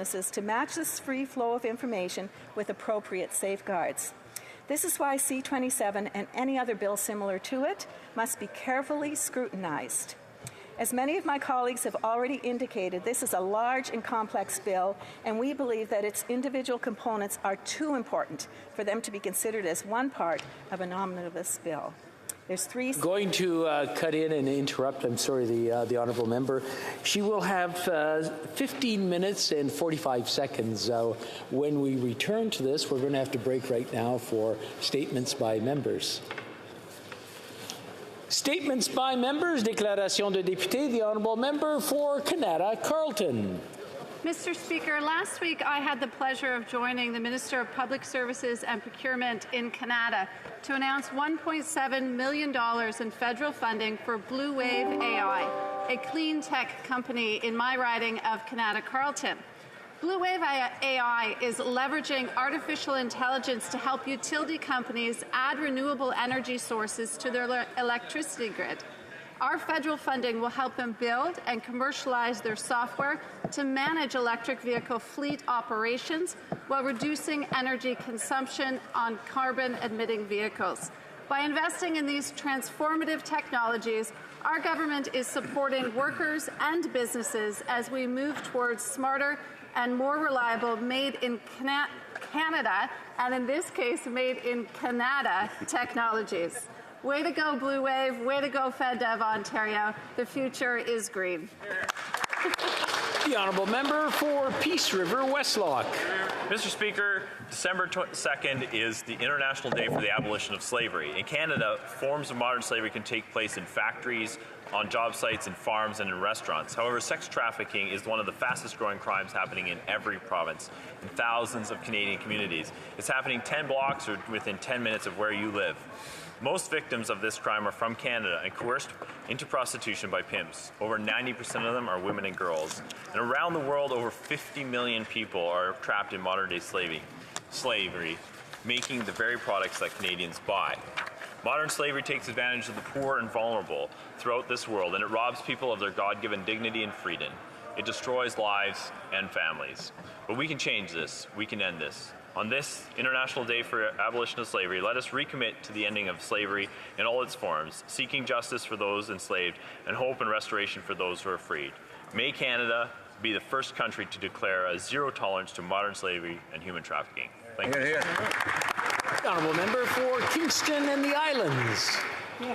to match this free flow of information with appropriate safeguards. This is why C-27 and any other bill similar to it must be carefully scrutinized. As many of my colleagues have already indicated, this is a large and complex bill, and we believe that its individual components are too important for them to be considered as one part of an omnibus bill. There's three... Going to cut in and interrupt, I'm sorry, the honourable member. She will have 15 minutes and 45 seconds. When we return to this, we're going to have to break right now for statements by members. Statements by members, déclaration de député, the honourable member for Canada, Carleton. Mr. Speaker, last week I had the pleasure of joining the Minister of Public Services and Procurement in Canada to announce $1.7 million in federal funding for Blue Wave AI, a clean tech company in my riding of Canada, Carleton. Blue Wave AI is leveraging artificial intelligence to help utility companies add renewable energy sources to their electricity grid. Our federal funding will help them build and commercialize their software to manage electric vehicle fleet operations while reducing energy consumption on carbon-emitting vehicles. By investing in these transformative technologies, our government is supporting workers and businesses as we move towards smarter and more reliable made in Canada, and in this case, made in Canada technologies. Way to go, Blue Wave. Way to go, FedDev Ontario. The future is green. The honourable member for Peace River, Westlock. Mr. Speaker, December 2nd is the International Day for the Abolition of Slavery. In Canada, forms of modern slavery can take place in factories, on job sites, in farms, and in restaurants. However, sex trafficking is one of the fastest growing crimes happening in every province, in thousands of Canadian communities. It's happening 10 blocks or within 10 minutes of where you live. Most victims of this crime are from Canada and coerced into prostitution by pimps. Over 90% of them are women and girls. And around the world, over 50 million people are trapped in modern-day slavery, making the very products that Canadians buy. Modern slavery takes advantage of the poor and vulnerable throughout this world, and it robs people of their God-given dignity and freedom. It destroys lives and families. But we can change this. We can end this. On this International Day for Abolition of Slavery, let us recommit to the ending of slavery in all its forms, seeking justice for those enslaved and hope and restoration for those who are freed. May Canada be the first country to declare a zero tolerance to modern slavery and human trafficking. Thank you. The honourable member for Kingston and the Islands.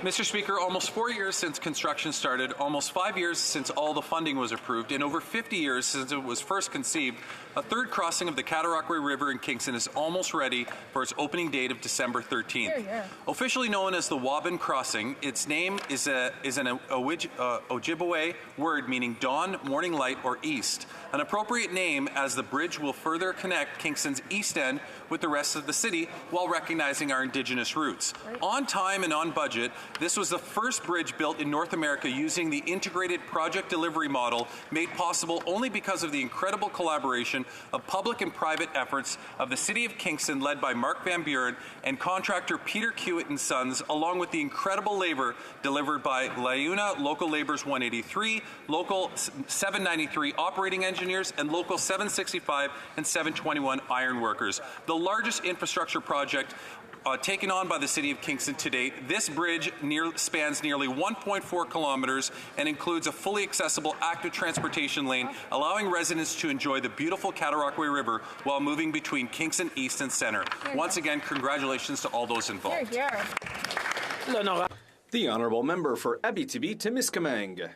Mr. Speaker, almost 4 years since construction started, almost 5 years since all the funding was approved, and over 50 years since it was first conceived, a third crossing of the Cataraqui River in Kingston is almost ready for its opening date of December 13th. Officially known as the Waban Crossing, its name is an Ojibwe word meaning dawn, morning light, or east. An appropriate name as the bridge will further connect Kingston's east end with the rest of the city while recognizing our Indigenous roots. On time and on budget, this was the first bridge built in North America using the integrated project delivery model made possible only because of the incredible collaboration of public and private efforts of the City of Kingston led by Mark Van Buren and contractor Peter Kiewit and Sons, along with the incredible labor delivered by Liuna Local Labours 183, Local 793 operating engineers, and Local 765 and 721 iron workers. The largest infrastructure project taken on by the City of Kingston to date. This bridge spans nearly 1.4 kilometers and includes a fully accessible active transportation lane, allowing residents to enjoy the beautiful Cataraqui River while moving between Kingston East and Centre. Once again, congratulations to all those involved. The Honourable Member for Abitibi-Témiscamingue.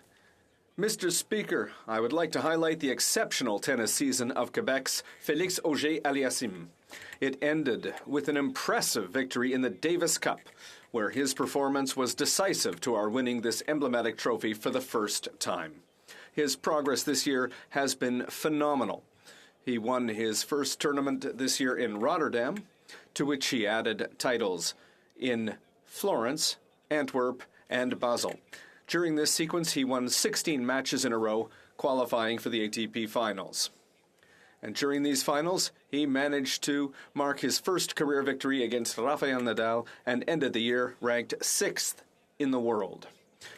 Mr. Speaker, I would like to highlight the exceptional tennis season of Quebec's Félix Auger-Aliassime. It ended with an impressive victory in the Davis Cup, where his performance was decisive to our winning this emblematic trophy for the first time. His progress this year has been phenomenal. He won his first tournament this year in Rotterdam, to which he added titles in Florence, Antwerp, and Basel. During this sequence, he won 16 matches in a row, qualifying for the ATP Finals. And during these finals, he managed to mark his first career victory against Rafael Nadal and ended the year ranked 6th in the world.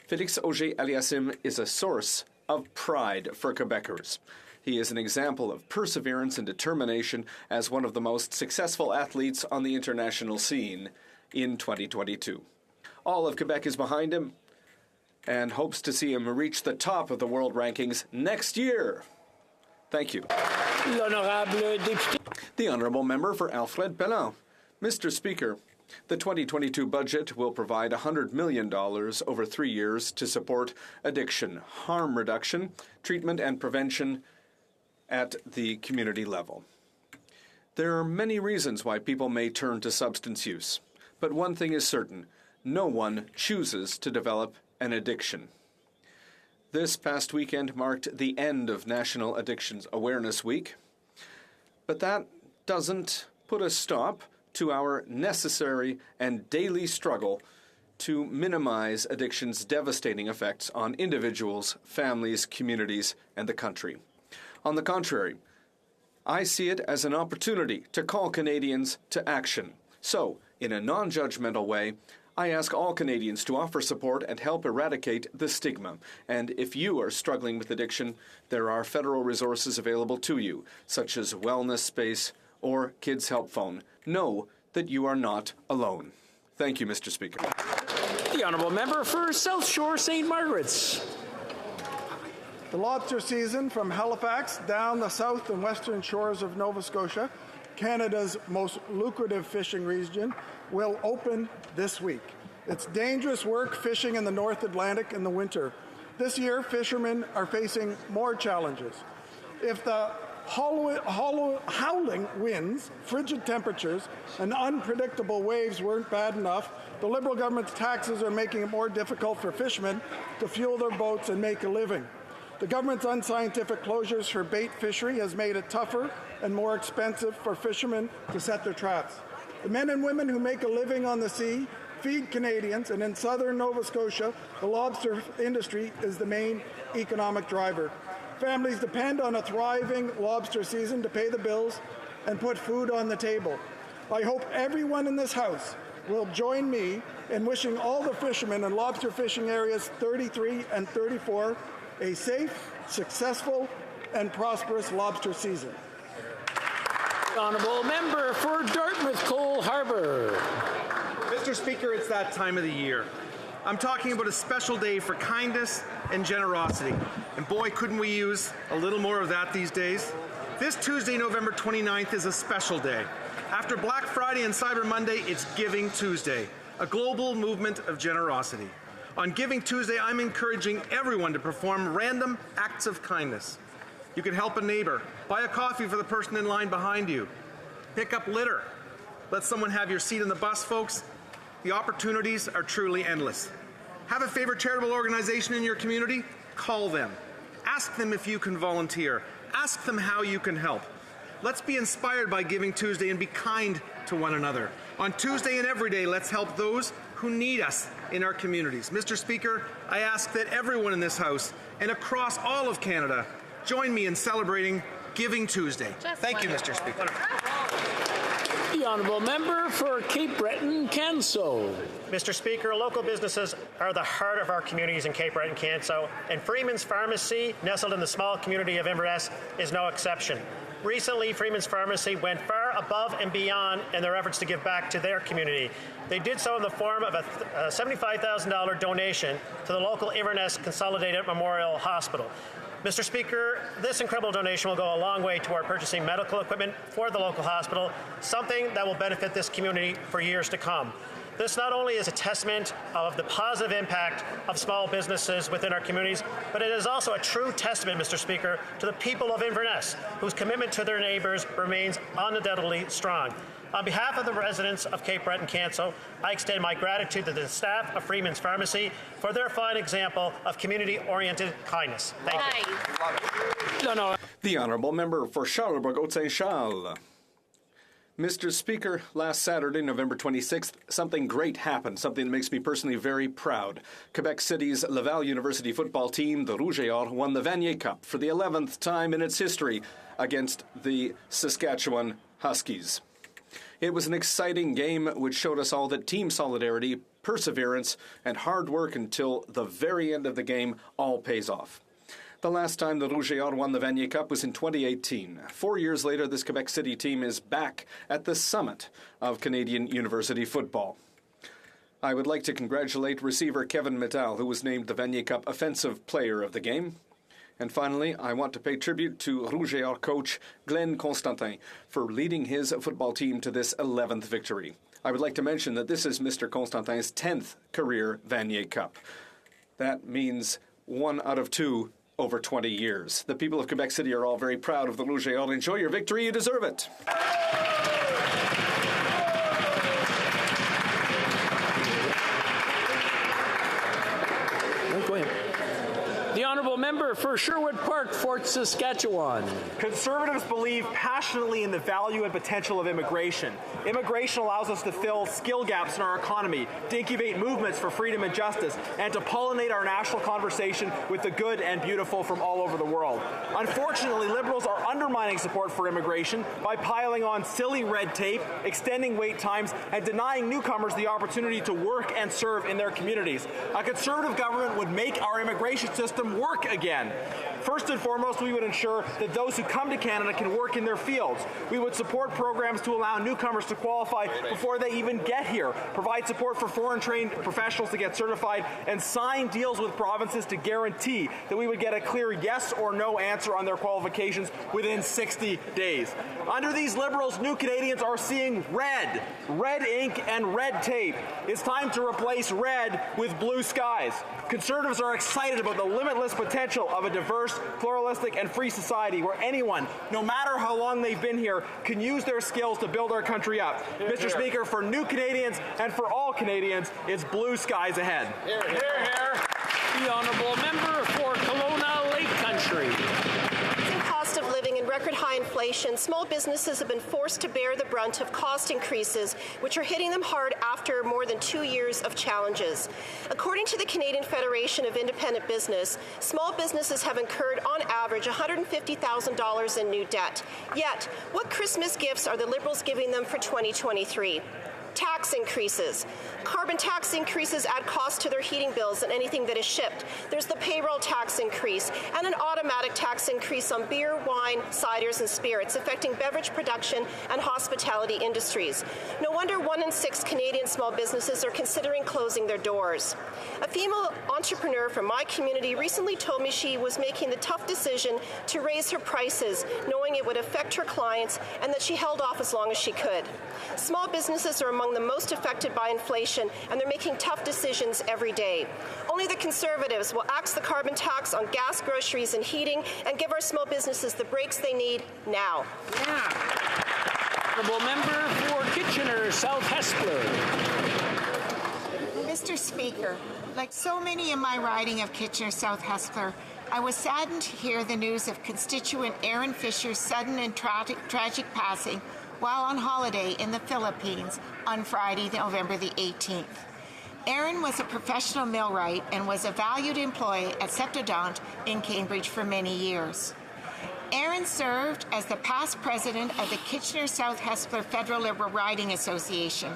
Félix Auger-Aliassime is a source of pride for Quebecers. He is an example of perseverance and determination as one of the most successful athletes on the international scene in 2022. All of Quebec is behind him and hopes to see him reach the top of the world rankings next year. Thank you. The Honourable Member for Alfred Pellant. Mr. Speaker, the 2022 budget will provide $100 million over 3 years to support addiction, harm reduction, treatment and prevention at the community level. There are many reasons why people may turn to substance use, but one thing is certain: no one chooses to develop an addiction. This past weekend marked the end of National Addictions Awareness Week, but that doesn't put a stop to our necessary and daily struggle to minimize addiction's devastating effects on individuals, families, communities, and the country. On the contrary, I see it as an opportunity to call Canadians to action. So, in a non-judgmental way, I ask all Canadians to offer support and help eradicate the stigma. And if you are struggling with addiction, there are federal resources available to you, such as Wellness Space or Kids Help Phone. Know that you are not alone. Thank you, Mr. Speaker. The Honourable Member for South Shore St. Margaret's. The lobster season from Halifax down the south and western shores of Nova Scotia, Canada's most lucrative fishing region, will open this week. It's dangerous work fishing in the North Atlantic in the winter. This year, fishermen are facing more challenges. If the howling winds, frigid temperatures, and unpredictable waves weren't bad enough, the Liberal government's taxes are making it more difficult for fishermen to fuel their boats and make a living. The government's unscientific closures for bait fishery has made it tougher and more expensive for fishermen to set their traps. The men and women who make a living on the sea feed Canadians, and in southern Nova Scotia, the lobster industry is the main economic driver. Families depend on a thriving lobster season to pay the bills and put food on the table. I hope everyone in this House will join me in wishing all the fishermen in lobster fishing areas 33 and 34 a safe, successful, and prosperous lobster season. Honourable Member for Dartmouth Cole Harbour. Mr. Speaker, it's that time of the year. I'm talking about a special day for kindness and generosity. And boy, couldn't we use a little more of that these days. This Tuesday, November 29th, is a special day. After Black Friday and Cyber Monday, it's Giving Tuesday, a global movement of generosity. On Giving Tuesday, I'm encouraging everyone to perform random acts of kindness. You can help a neighbor, buy a coffee for the person in line behind you, pick up litter, let someone have your seat in the bus, folks. The opportunities are truly endless. Have a favorite charitable organization in your community? Call them. Ask them if you can volunteer. Ask them how you can help. Let's be inspired by Giving Tuesday and be kind to one another. On Tuesday and every day, let's help those who need us in our communities. Mr. Speaker, I ask that everyone in this House and across all of Canada join me in celebrating Giving Tuesday. Thank you, Mr. Speaker. The Honourable Member for Cape Breton-Canso. Mr. Speaker, local businesses are the heart of our communities in Cape Breton-Canso, and Freeman's Pharmacy, nestled in the small community of Inverness, is no exception. Recently, Freeman's Pharmacy went far above and beyond in their efforts to give back to their community. They did so in the form of a $75,000 donation to the local Inverness Consolidated Memorial Hospital. Mr. Speaker, this incredible donation will go a long way toward purchasing medical equipment for the local hospital, something that will benefit this community for years to come. This not only is a testament of the positive impact of small businesses within our communities, but it is also a true testament, Mr. Speaker, to the people of Inverness, whose commitment to their neighbours remains undoubtedly strong. On behalf of the residents of Cape Breton-Canso, I extend my gratitude to the staff of Freeman's Pharmacy for their fine example of community-oriented kindness. Thank you. The Honourable Member for Charlebourg-Haute-Saint-Charles. Mr. Speaker, last Saturday, November 26th, something great happened, something that makes me personally very proud. Quebec City's Laval University football team, the Rouge et Or, won the Vanier Cup for the 11th time in its history against the Saskatchewan Huskies. It was an exciting game which showed us all that team solidarity, perseverance, and hard work until the very end of the game all pays off. The last time the Rouge et Or won the Vanier Cup was in 2018. 4 years later, this Quebec City team is back at the summit of Canadian university football. I would like to congratulate receiver Kevin Mittal, who was named the Vanier Cup Offensive Player of the Game. And finally, I want to pay tribute to Rouge et Or coach Glenn Constantin for leading his football team to this 11th victory. I would like to mention that this is Mr. Constantin's 10th career Vanier Cup. That means 1 out of 2 over 20 years. The people of Quebec City are all very proud of the Rouge et Or. Enjoy your victory. You deserve it. Go ahead. The Honourable Member for Sherwood Park, Fort Saskatchewan. Conservatives believe passionately in the value and potential of immigration. Immigration allows us to fill skill gaps in our economy, to incubate movements for freedom and justice, and to pollinate our national conversation with the good and beautiful from all over the world. Unfortunately, Liberals are undermining support for immigration by piling on silly red tape, extending wait times, and denying newcomers the opportunity to work and serve in their communities. A Conservative government would make our immigration system work again. First and foremost, we would ensure that those who come to Canada can work in their fields. We would support programs to allow newcomers to qualify before they even get here, provide support for foreign-trained professionals to get certified, and sign deals with provinces to guarantee that we would get a clear yes or no answer on their qualifications within 60 days. Under these Liberals, new Canadians are seeing red ink and red tape. It's time to replace red with blue skies. Conservatives are excited about the limitless potential of a diverse, pluralistic, and free society where anyone, no matter how long they've been here, can use their skills to build our country up. Mr. Speaker, for new Canadians and for all Canadians, it's blue skies ahead. Hear, hear, hear. The Honourable Member for Kelowna Lake Country. Cost of living and record high inflation, small businesses have been forced to bear the brunt of cost increases, which are hitting them hard after more than 2 years of challenges. According to the Canadian Federation of Independent Business, small businesses have incurred on average $150,000 in new debt. Yet, what Christmas gifts are the Liberals giving them for 2023? Tax increases. Carbon tax increases add cost to their heating bills and anything that is shipped. There's the payroll tax increase and an automatic tax increase on beer, wine, ciders, and spirits, affecting beverage production and hospitality industries. No wonder 1 in 6 Canadian small businesses are considering closing their doors. A female entrepreneur from my community recently told me she was making the tough decision to raise her prices, knowing it would affect her clients, and that she held off as long as she could. Small businesses are among the most affected by inflation, and they're making tough decisions every day. Only the Conservatives will axe the carbon tax on gas, groceries, and heating, and give our small businesses the breaks they need now. Honourable Member for Kitchener South Hespeler. Mr. Speaker, like so many in my riding of Kitchener South Hespeler, I was saddened to hear the news of constituent Aaron Fisher's sudden and tragic passing while on holiday in the Philippines on Friday, November the 18th. Aaron was a professional millwright and was a valued employee at Septodont in Cambridge for many years. Aaron served as the past president of the Kitchener South Hespeler Federal Liberal Riding Association.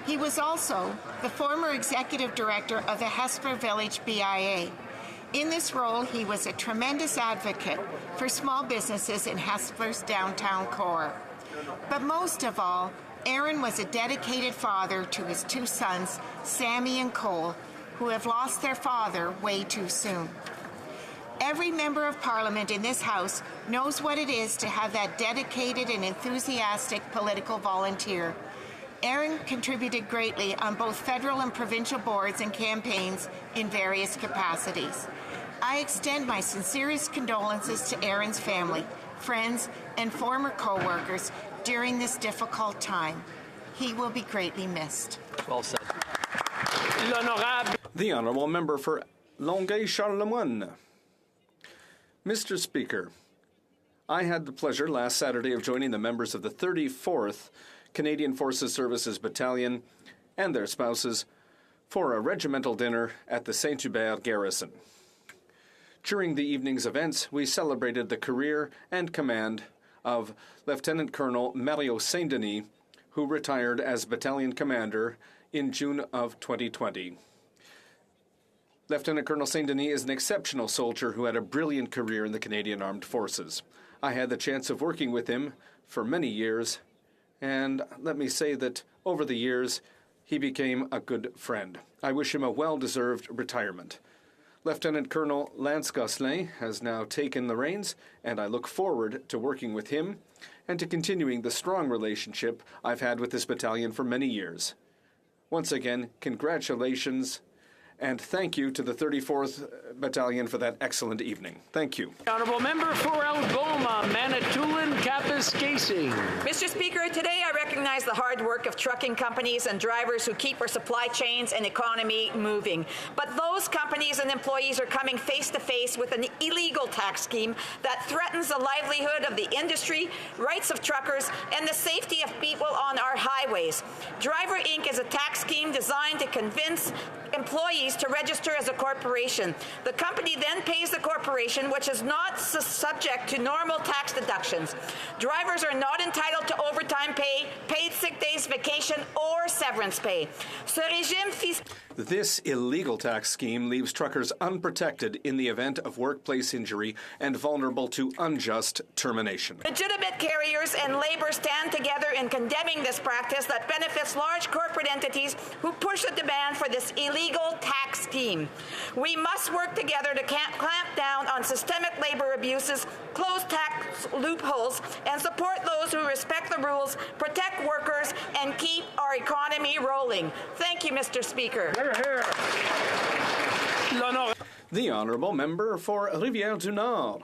He was also the former executive director of the Hespeler Village BIA. In this role, he was a tremendous advocate for small businesses in Hespeler's downtown core. But most of all, Aaron was a dedicated father to his 2 sons, Sammy and Cole, who have lost their father way too soon. Every member of Parliament in this House knows what it is to have that dedicated and enthusiastic political volunteer. Aaron contributed greatly on both federal and provincial boards and campaigns in various capacities. I extend my sincerest condolences to Aaron's family, friends, and former co-workers during this difficult time. He will be greatly missed. Well said. The Honourable Member for Longueuil-Charles-le-Moyne. Mr. Speaker, I had the pleasure last Saturday of joining the members of the 34th Canadian Forces Services Battalion and their spouses for a regimental dinner at the Saint-Hubert garrison. During the evening's events, we celebrated the career and command of Lieutenant Colonel Mario Saint-Denis, who retired as battalion commander in June of 2020. Lieutenant Colonel St. Denis is an exceptional soldier who had a brilliant career in the Canadian Armed Forces. I had the chance of working with him for many years, and let me say that over the years, he became a good friend. I wish him a well-deserved retirement. Lieutenant Colonel Lance Gosselin has now taken the reins, and I look forward to working with him and to continuing the strong relationship I've had with this battalion for many years. Once again, congratulations, and thank you to the 34th Battalion for that excellent evening. Thank you. Honourable Member for Algoma, Manitoulin, Kapuskasing. Mr. Speaker, today I recognize the hard work of trucking companies and drivers who keep our supply chains and economy moving. But those companies and employees are coming face to face with an illegal tax scheme that threatens the livelihood of the industry, rights of truckers, and the safety of people on our highways. Driver Inc. is a tax scheme designed to convince employees to register as a corporation. The company then pays the corporation, which is not subject to normal tax deductions. Drivers are not entitled to overtime pay, paid sick days, vacation, or severance pay. This illegal tax scheme leaves truckers unprotected in the event of workplace injury and vulnerable to unjust termination. Legitimate carriers and labor stand together in condemning this practice that benefits large corporate entities who push the demand for this illegal tax scheme. We must work together to clamp down on systemic labor abuses, close tax loopholes, and support those who respect the rules, protect workers, and keep our economy rolling. Thank you, Mr. Speaker. The Honourable Member for Rivière-du-Nord.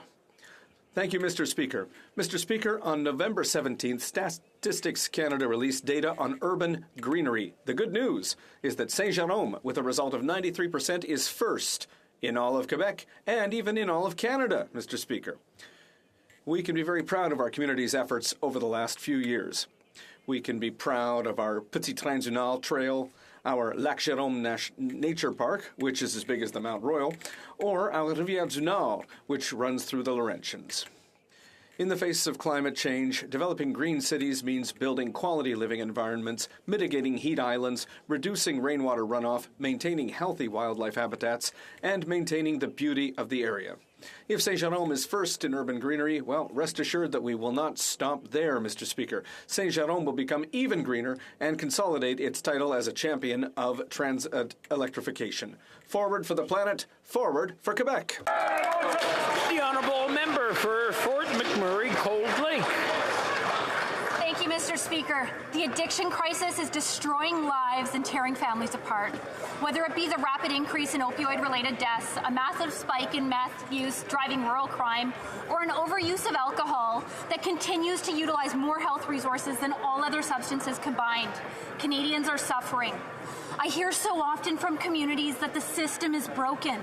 Thank you, Mr. Speaker. Mr. Speaker, on November 17th, Statistics Canada released data on urban greenery. The good news is that Saint-Jérôme, with a result of 93%, is first in all of Quebec and even in all of Canada, Mr. Speaker. We can be very proud of our community's efforts over the last few years. We can be proud of our Petit Train du Nord Trail, our Lac Jérôme Nature Park, which is as big as the Mount Royal, or our Rivière-du-Nord, which runs through the Laurentians. In the face of climate change, developing green cities means building quality living environments, mitigating heat islands, reducing rainwater runoff, maintaining healthy wildlife habitats, and maintaining the beauty of the area. If Saint-Jérôme is first in urban greenery, well, rest assured that we will not stop there, Mr. Speaker. Saint-Jérôme will become even greener and consolidate its title as a champion of transit electrification. Forward for the planet, forward for Quebec. The Honourable Member for Fort McMurray Cold Lake. Thank you, Mr. Speaker. The addiction crisis is destroying lives and tearing families apart. Whether it be the rapid increase in opioid-related deaths, a massive spike in meth use driving rural crime, or an overuse of alcohol that continues to utilize more health resources than all other substances combined, Canadians are suffering. I hear so often from communities that the system is broken.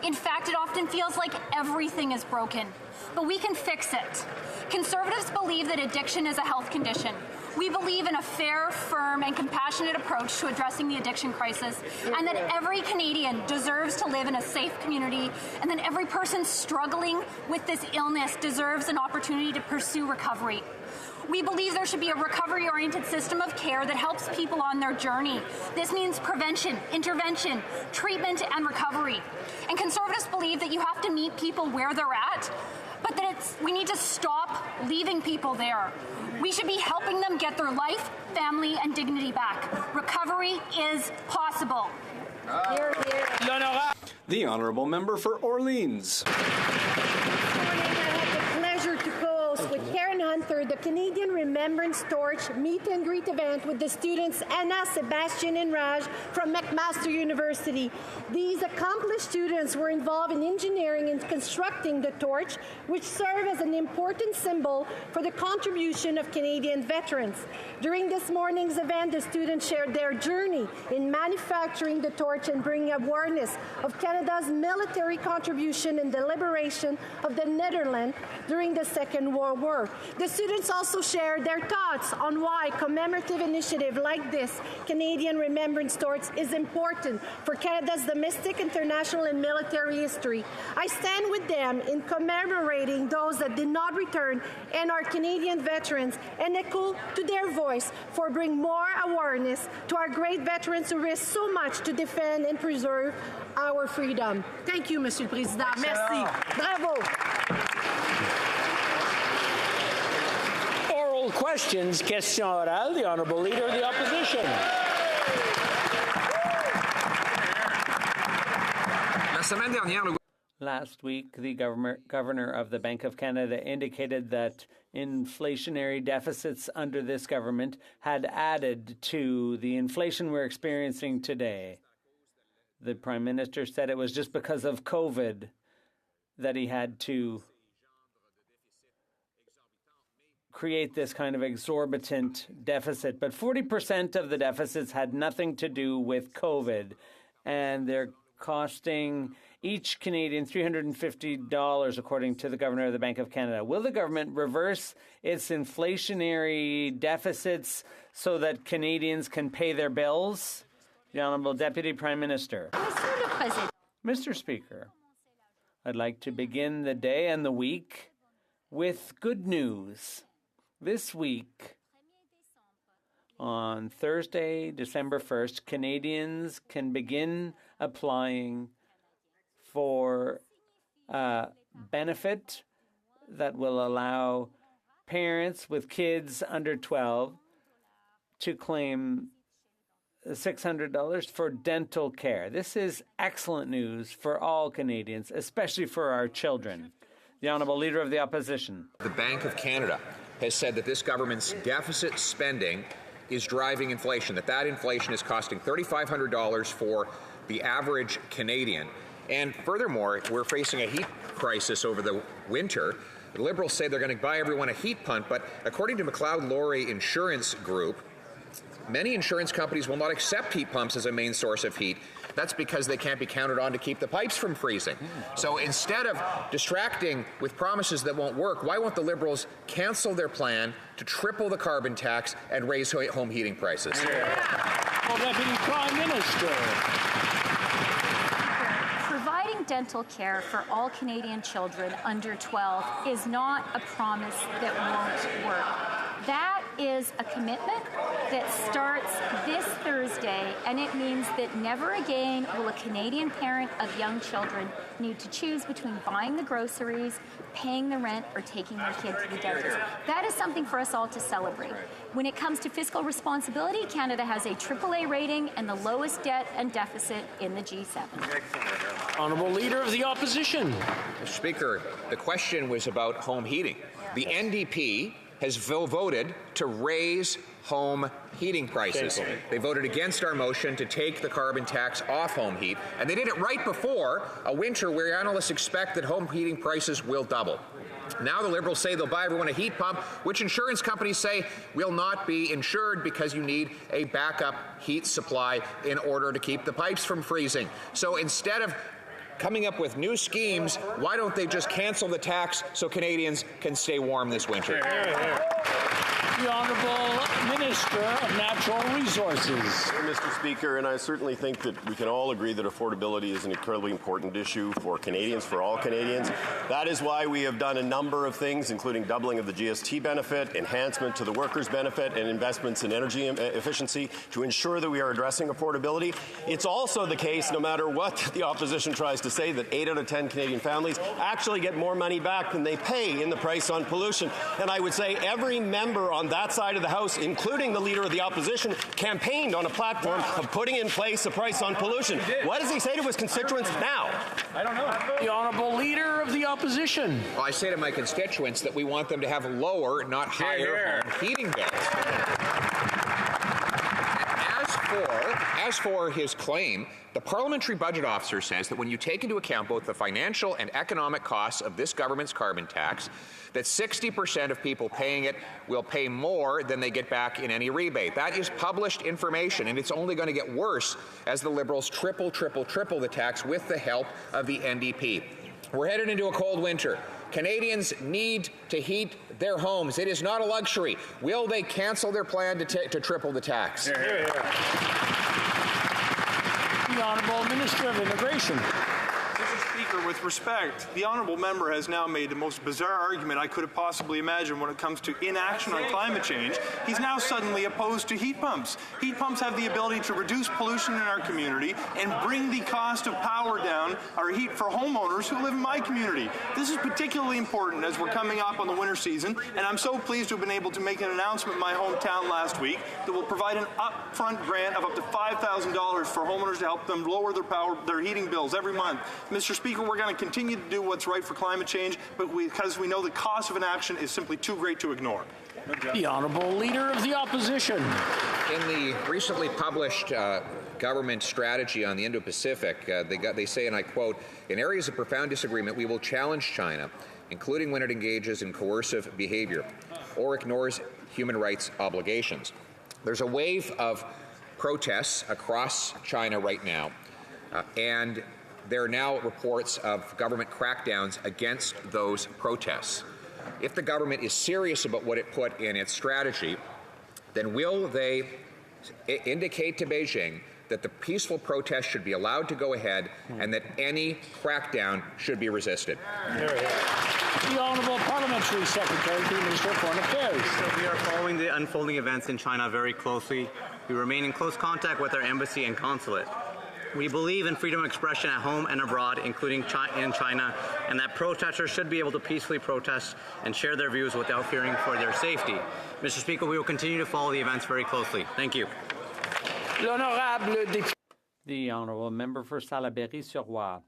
In fact, it often feels like everything is broken. But we can fix it. Conservatives believe that addiction is a health condition. We believe in a fair, firm, and compassionate approach to addressing the addiction crisis, and that every Canadian deserves to live in a safe community, and that every person struggling with this illness deserves an opportunity to pursue recovery. We believe there should be a recovery-oriented system of care that helps people on their journey. This means prevention, intervention, treatment, and recovery. And Conservatives believe that you have to meet people where they're at, but that we need to stop leaving people there. We should be helping them get their life, family, and dignity back. Recovery is possible. The Honourable Member for Orleans. With Karen Hunter, the Canadian Remembrance Torch meet and greet event with the students Anna, Sebastian, and Raj from McMaster University. These accomplished students were involved in engineering and constructing the torch, which serve as an important symbol for the contribution of Canadian veterans. During this morning's event, the students shared their journey in manufacturing the torch and bringing awareness of Canada's military contribution in the liberation of the Netherlands during the Second World War. The The students also shared their thoughts on why commemorative initiative like this, Canadian Remembrance Torch, is important for Canada's domestic, international, and military history. I stand with them in commemorating those that did not return and our Canadian veterans, and echo to their voice for bringing more awareness to our great veterans who risk so much to defend and preserve our freedom. Thank you, Monsieur le Président. Merci. Bravo. Oral questions. Question orale. The Honourable Leader of the Opposition. Last week, the governor of the Bank of Canada indicated that inflationary deficits under this government had added to the inflation we're experiencing today. The Prime Minister said it was just because of COVID that he had to create this kind of exorbitant deficit. But 40% of the deficits had nothing to do with COVID, and they're costing each Canadian $350, according to the Governor of the Bank of Canada. Will the government reverse its inflationary deficits so that Canadians can pay their bills? The Honourable Deputy Prime Minister. Mr. Speaker, I'd like to begin the day and the week with good news. This week, on Thursday, December 1st, Canadians can begin applying for a benefit that will allow parents with kids under 12 to claim $600 for dental care. This is excellent news for all Canadians, especially for our children. The Honourable Leader of the Opposition. The Bank of Canada has said that this government's deficit spending is driving inflation, that inflation is costing $3,500 for the average Canadian. And furthermore, we're facing a heat crisis over the winter. The Liberals say they're going to buy everyone a heat pump, but according to McLeod-Lowry Insurance Group, many insurance companies will not accept heat pumps as a main source of heat. That's because they can't be counted on to keep the pipes from freezing. So instead of distracting with promises that won't work, why won't the Liberals cancel their plan to triple the carbon tax and raise home heating prices? Well, Deputy Prime Minister. Providing dental care for all Canadian children under 12 is not a promise that won't work. That is a commitment that starts this Thursday, and it means that never again will a Canadian parent of young children need to choose between buying the groceries, paying the rent, or taking their kid to the dentist. That is something for us all to celebrate. When it comes to fiscal responsibility, Canada has a AAA rating and the lowest debt and deficit in the G7. Honourable Leader of the Opposition. Mr. Speaker, the question was about home heating. The NDP has voted to raise home heating prices. They voted against our motion to take the carbon tax off home heat, and they did it right before a winter where analysts expect that home heating prices will double. Now the Liberals say they'll buy everyone a heat pump, which insurance companies say will not be insured because you need a backup heat supply in order to keep the pipes from freezing. So instead of coming up with new schemes, why don't they just cancel the tax so Canadians can stay warm this winter? The Honourable Minister of Natural Resources. Mr. Speaker, and I certainly think that we can all agree that affordability is an incredibly important issue for Canadians, for all Canadians. That is why we have done a number of things, including doubling of the GST benefit, enhancement to the workers' benefit, and investments in energy efficiency to ensure that we are addressing affordability. It's also the case, no matter what the opposition tries to say, that 8 out of 10 Canadian families actually get more money back than they pay in the price on pollution. And I would say every member on that side of the House, including the Leader of the Opposition, campaigned on a platform of putting in place a price on pollution. What does he say to his constituents now? I don't know. The Honourable Leader of the Opposition. Well, I say to my constituents that we want them to have lower, not higher home heating bills. As for his claim, the Parliamentary Budget Officer says that when you take into account both the financial and economic costs of this government's carbon tax, that 60% of people paying it will pay more than they get back in any rebate. That is published information, and it's only going to get worse as the Liberals triple the tax with the help of the NDP. We're headed into a cold winter. Canadians need to heat their homes. It is not a luxury. Will they cancel their plan to triple the tax? The Honourable Minister of Immigration. Mr. Speaker, with respect, the honourable member has now made the most bizarre argument I could have possibly imagined when it comes to inaction on climate change. He's now suddenly opposed to heat pumps. Heat pumps have the ability to reduce pollution in our community and bring the cost of power down, or heat, for homeowners who live in my community. This is particularly important as we're coming up on the winter season, and I'm so pleased to have been able to make an announcement in my hometown last week that will provide an upfront grant of up to $5,000 for homeowners to help them lower their heating bills every month. Mr. Speaker, we're going to continue to do what's right for climate change, but because we know the cost of inaction is simply too great to ignore. The Honourable Leader of the Opposition. In the recently published government strategy on the Indo-Pacific, they say, and I quote, "In areas of profound disagreement, we will challenge China, including when it engages in coercive behavior or ignores human rights obligations." There's a wave of protests across China right now, and there are now reports of government crackdowns against those protests. If the government is serious about what it put in its strategy, then will they indicate to Beijing that the peaceful protest should be allowed to go ahead and that any crackdown should be resisted? The Honourable Parliamentary Secretary to the Minister of Foreign Affairs. So we are following the unfolding events in China very closely. We remain in close contact with our embassy and consulate. We believe in freedom of expression at home and abroad, including in China, and that protesters should be able to peacefully protest and share their views without fearing for their safety. Mr. Speaker, we will continue to follow the events very closely. Thank you. The Honourable Member for Salaberry-sur-Roi.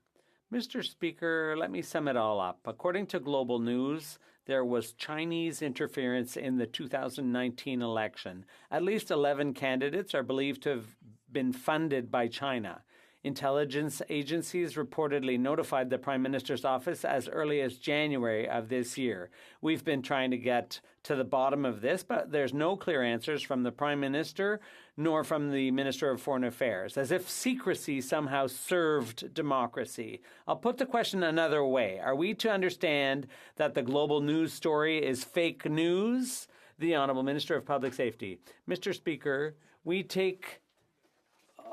Mr. Speaker, let me sum it all up. According to Global News, there was Chinese interference in the 2019 election. At least 11 candidates are believed to have been funded by China. Intelligence agencies reportedly notified the Prime Minister's office as early as January of this year. We've been trying to get to the bottom of this, but there's no clear answers from the Prime Minister nor from the Minister of Foreign Affairs, as if secrecy somehow served democracy. I'll put the question another way. Are we to understand that the Global News story is fake news? The Honourable Minister of Public Safety. Mr. Speaker, we take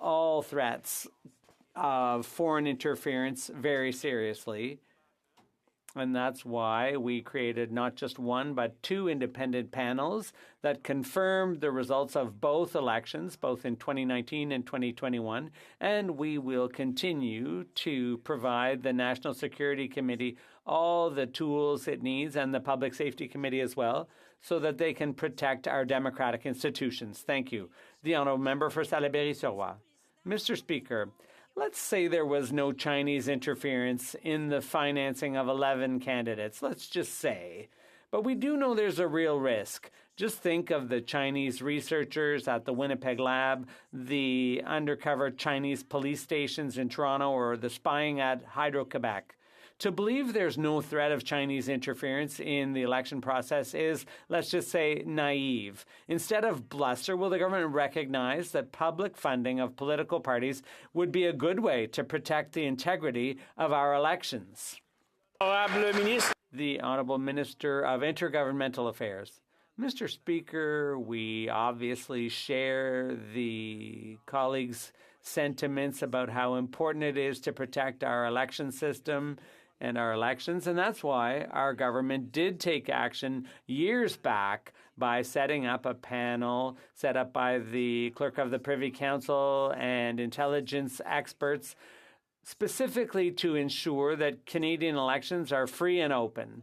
all threats of foreign interference very seriously. And that's why we created not just one, but two independent panels that confirmed the results of both elections, both in 2019 and 2021. And we will continue to provide the National Security Committee all the tools it needs, and the Public Safety Committee as well, so that they can protect our democratic institutions. Thank you. The Honourable Member for Salaberry-sur-Roi. Mr. Speaker, let's say there was no Chinese interference in the financing of 11 candidates. Let's just say. But we do know there's a real risk. Just think of the Chinese researchers at the Winnipeg lab, the undercover Chinese police stations in Toronto, or the spying at Hydro-Quebec. To believe there's no threat of Chinese interference in the election process is, let's just say, naive. Instead of bluster, will the government recognize that public funding of political parties would be a good way to protect the integrity of our elections? The Honourable Minister of Intergovernmental Affairs. Mr. Speaker, we obviously share the colleagues' sentiments about how important it is to protect our election system and our elections, and that's why our government did take action years back by setting up a panel set up by the Clerk of the Privy Council and intelligence experts specifically to ensure that Canadian elections are free and open.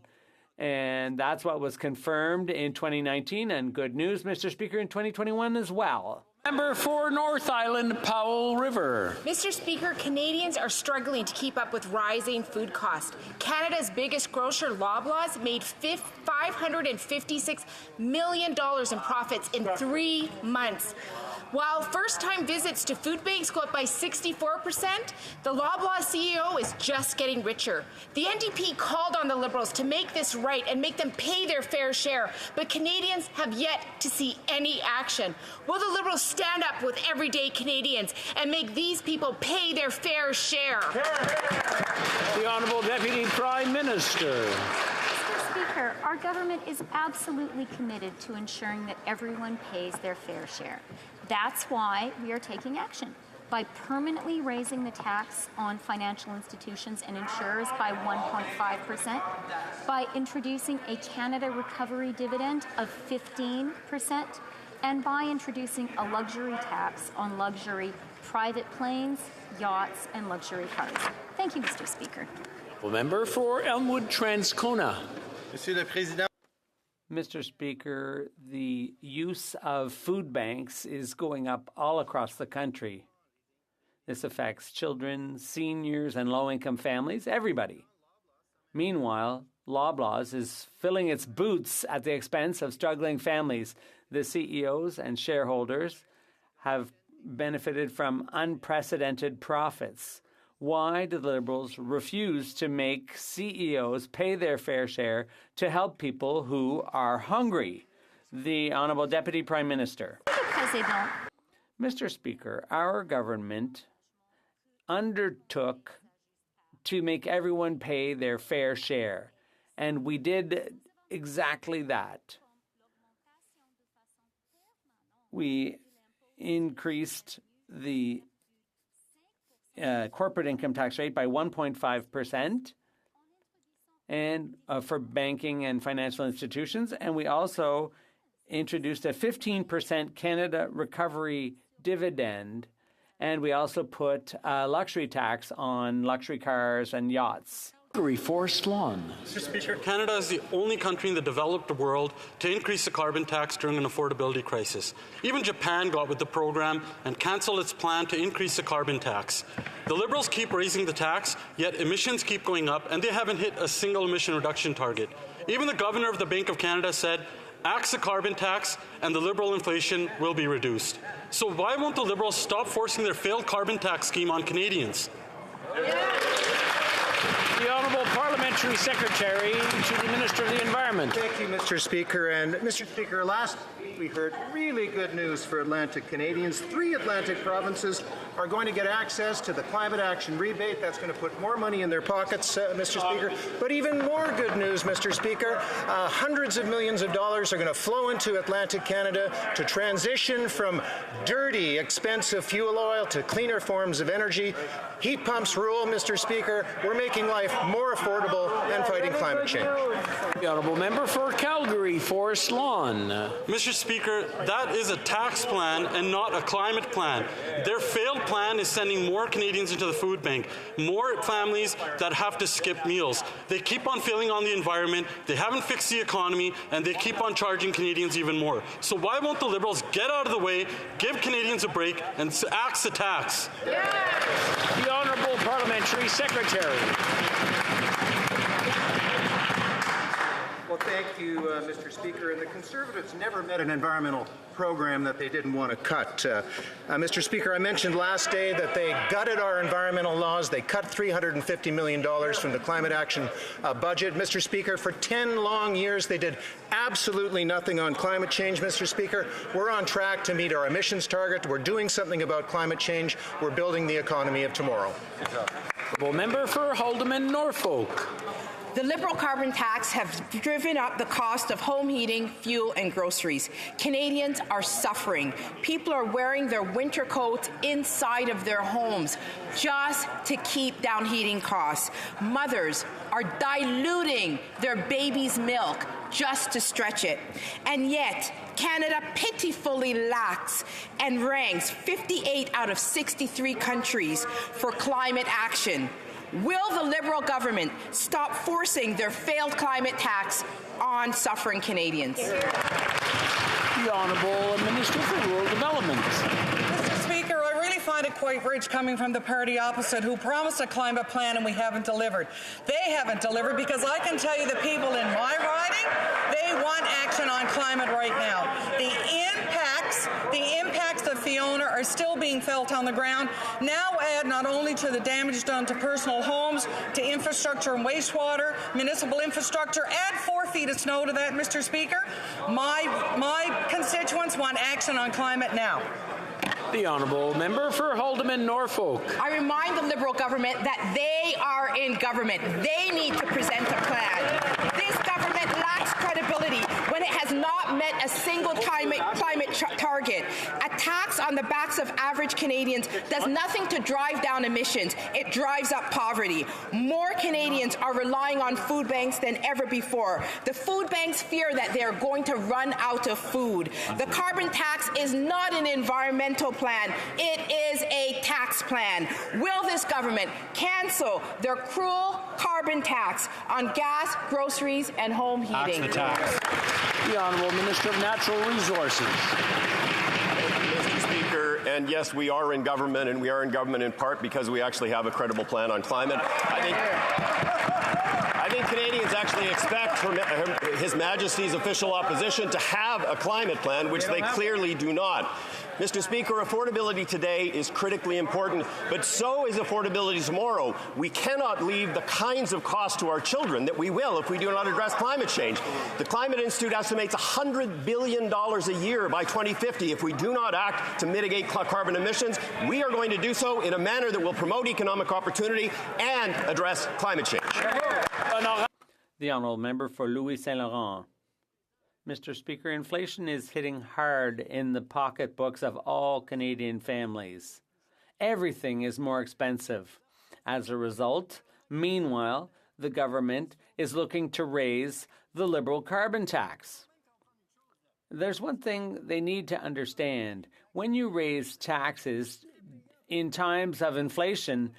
And that's what was confirmed in 2019, and good news, Mr. Speaker, in 2021 as well. Member for North Island, Powell River. Mr. Speaker, Canadians are struggling to keep up with rising food costs. Canada's biggest grocer, Loblaws, made $556 million in profits in 3 months. While first-time visits to food banks go up by 64%, the Loblaws CEO is just getting richer. The NDP called on the Liberals to make this right and make them pay their fair share, but Canadians have yet to see any action. Will the Liberals stand up with everyday Canadians and make these people pay their fair share? The Honourable Deputy Prime Minister. Mr. Speaker, Speaker, our government is absolutely committed to ensuring that everyone pays their fair share. That's why we are taking action by permanently raising the tax on financial institutions and insurers by 1.5%, by introducing a Canada Recovery Dividend of 15%, and by introducing a luxury tax on luxury private planes, yachts, and luxury cars. Thank you, Mr. Speaker. Member for Elmwood Transcona. Monsieur le Président. Mr. Speaker, the use of food banks is going up all across the country. This affects children, seniors, and low-income families, everybody. Meanwhile, Loblaws is filling its boots at the expense of struggling families. The CEOs and shareholders have benefited from unprecedented profits. Why do the Liberals refuse to make CEOs pay their fair share to help people who are hungry? The Honourable Deputy Prime Minister. Mr. Speaker, our government undertook to make everyone pay their fair share, and we did exactly that. We increased the corporate income tax rate by 1.5% and for banking and financial institutions, and we also introduced a 15% Canada Recovery Dividend, and we also put a luxury tax on luxury cars and yachts. Forest Lawn. Mr. Speaker, Canada is the only country in the developed world to increase the carbon tax during an affordability crisis. Even Japan got with the program and cancelled its plan to increase the carbon tax. The Liberals keep raising the tax, yet emissions keep going up, and they haven't hit a single emission reduction target. Even the Governor of the Bank of Canada said, axe the carbon tax and the Liberal inflation will be reduced. So why won't the Liberals stop forcing their failed carbon tax scheme on Canadians? The Honourable Parliamentary Secretary to the Minister of the Environment. Thank you, Mr. Speaker. And Mr. Speaker, last week we heard really good news for Atlantic Canadians. 3 Atlantic provinces are going to get access to the climate action rebate. That's going to put more money in their pockets, Mr. Speaker. But even more good news, Mr. Speaker, hundreds of millions of dollars are going to flow into Atlantic Canada to transition from dirty, expensive fuel oil to cleaner forms of energy. Heat pumps rule, Mr. Speaker. We're making life more affordable and fighting climate change. The Honourable Member for Calgary, Forest Lawn. Mr. Speaker, that is a tax plan and not a climate plan. Their failed plan is sending more Canadians into the food bank, more families that have to skip meals. They keep on failing on the environment, they haven't fixed the economy, and they keep on charging Canadians even more. So why won't the Liberals get out of the way, give Canadians a break, and axe the tax? The Honourable Parliamentary Secretary. Well, thank you, Mr. Speaker. And the Conservatives never met an environmental program that they didn't want to cut. Mr. Speaker, I mentioned last day that they gutted our environmental laws. They cut $350 million from the climate action budget. Mr. Speaker, for 10 long years, they did absolutely nothing on climate change, Mr. Speaker. We're on track to meet our emissions target. We're doing something about climate change. We're building the economy of tomorrow. Member for Haldimand, Norfolk. The Liberal carbon tax has driven up the cost of home heating, fuel, and groceries. Canadians are suffering. People are wearing their winter coats inside of their homes just to keep down heating costs. Mothers are diluting their baby's milk just to stretch it. And yet, Canada pitifully lacks and ranks 58 out of 63 countries for climate action. Will the Liberal government stop forcing their failed climate tax on suffering Canadians? The Honourable Minister for Rural Development. Mr. Speaker, I really find it quite rich coming from the party opposite who promised a climate plan and we haven't delivered. They haven't delivered because I can tell you the people in my riding, they want action on climate right now. The impacts of Fiona are still being felt on the ground. Now add not only to the damage done to personal homes, to infrastructure and wastewater, municipal infrastructure, add 4 feet of snow to that, Mr. Speaker. My constituents want action on climate now. The Honourable Member for Haldimand, Norfolk. I remind the Liberal government that they are in government. They need to present a plan. This government lacks credibility when it has not met a single climate target. A tax on the backs of average Canadians does nothing to drive down emissions. It drives up poverty. More Canadians are relying on food banks than ever before. The food banks fear that they are going to run out of food. The carbon tax is not an environmental plan. It is a tax plan. Will this government cancel their cruel carbon tax on gas, groceries, and home heating? The Honourable Minister of Natural Resources. Mr. Speaker, and yes, we are in government, and we are in government in part because we actually have a credible plan on climate. I think Canadians actually expect His Majesty's official opposition to have a climate plan, which they clearly do not. Mr. Speaker, affordability today is critically important, but so is affordability tomorrow. We cannot leave the kinds of costs to our children that we will if we do not address climate change. The Climate Institute estimates $100 billion a year by 2050 if we do not act to mitigate carbon emissions. We are going to do so in a manner that will promote economic opportunity and address climate change. The Honourable Member for Louis Saint Laurent. Mr. Speaker, inflation is hitting hard in the pocketbooks of all Canadian families. Everything is more expensive. As a result, meanwhile, the government is looking to raise the Liberal carbon tax. There's one thing they need to understand. When you raise taxes in times of inflation,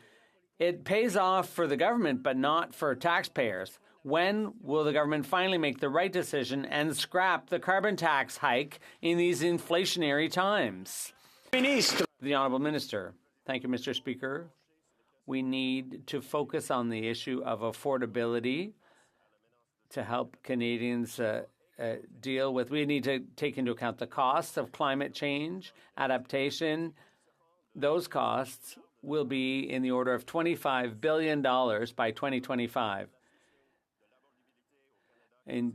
it pays off for the government, but not for taxpayers. When will the government finally make the right decision and scrap the carbon tax hike in these inflationary times? The Honourable Minister. Thank you, Mr. Speaker. We need to focus on the issue of affordability to help Canadians deal with. We need to take into account the costs of climate change, adaptation. Those costs will be in the order of $25 billion by 2025. In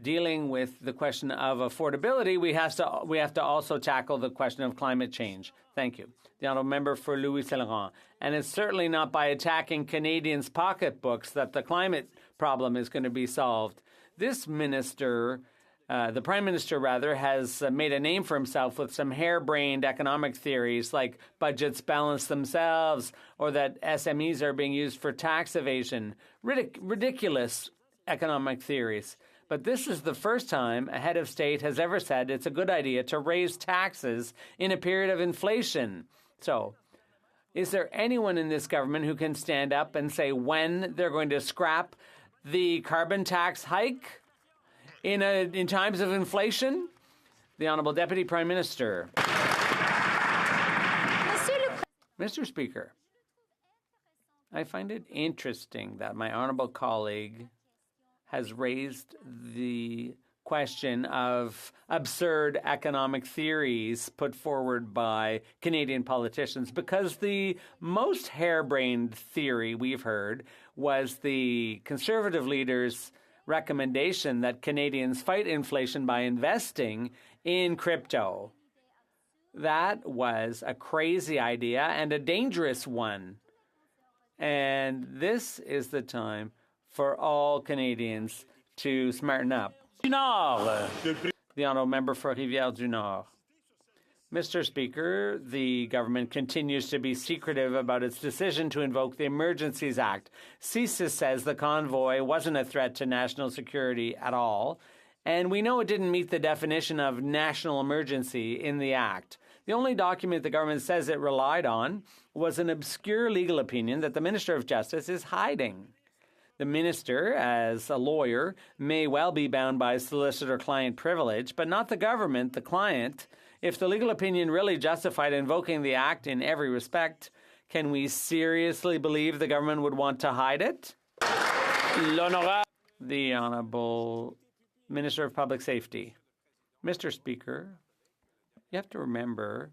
dealing with the question of affordability, we have to also tackle the question of climate change. Thank you. The Honourable Member for Louis Saint Laurent. And it's certainly not by attacking Canadians' pocketbooks that the climate problem is going to be solved. This minister, the Prime Minister rather, has made a name for himself with some harebrained economic theories like budgets balance themselves or that SMEs are being used for tax evasion. Ridiculous economic theories. But this is the first time a head of state has ever said it's a good idea to raise taxes in a period of inflation. So, is there anyone in this government who can stand up and say when they're going to scrap the carbon tax hike in times of inflation? The Honourable Deputy Prime Minister. Mr. Speaker, I find it interesting that my honourable colleague has raised the question of absurd economic theories put forward by Canadian politicians, because the most harebrained theory we've heard was the Conservative leader's recommendation that Canadians fight inflation by investing in crypto. That was a crazy idea and a dangerous one. And this is the time for all Canadians to smarten up. The Honourable Member for Rivière-du-Nord. Mr. Speaker, the government continues to be secretive about its decision to invoke the Emergencies Act. CSIS says the convoy wasn't a threat to national security at all, and we know it didn't meet the definition of national emergency in the Act. The only document the government says it relied on was an obscure legal opinion that the Minister of Justice is hiding. The minister, as a lawyer, may well be bound by solicitor-client privilege, but not the government, the client. If the legal opinion really justified invoking the Act in every respect, can we seriously believe the government would want to hide it? The Honourable Minister of Public Safety. Mr. Speaker, you have to remember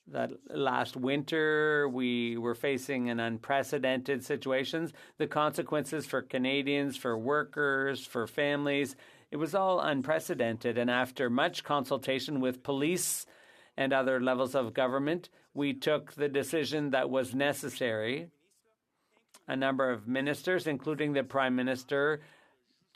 that last winter we were facing an unprecedented situation. The consequences for Canadians, for workers, for families, it was all unprecedented. And after much consultation with police and other levels of government, we took the decision that was necessary. A number of ministers, including the Prime Minister,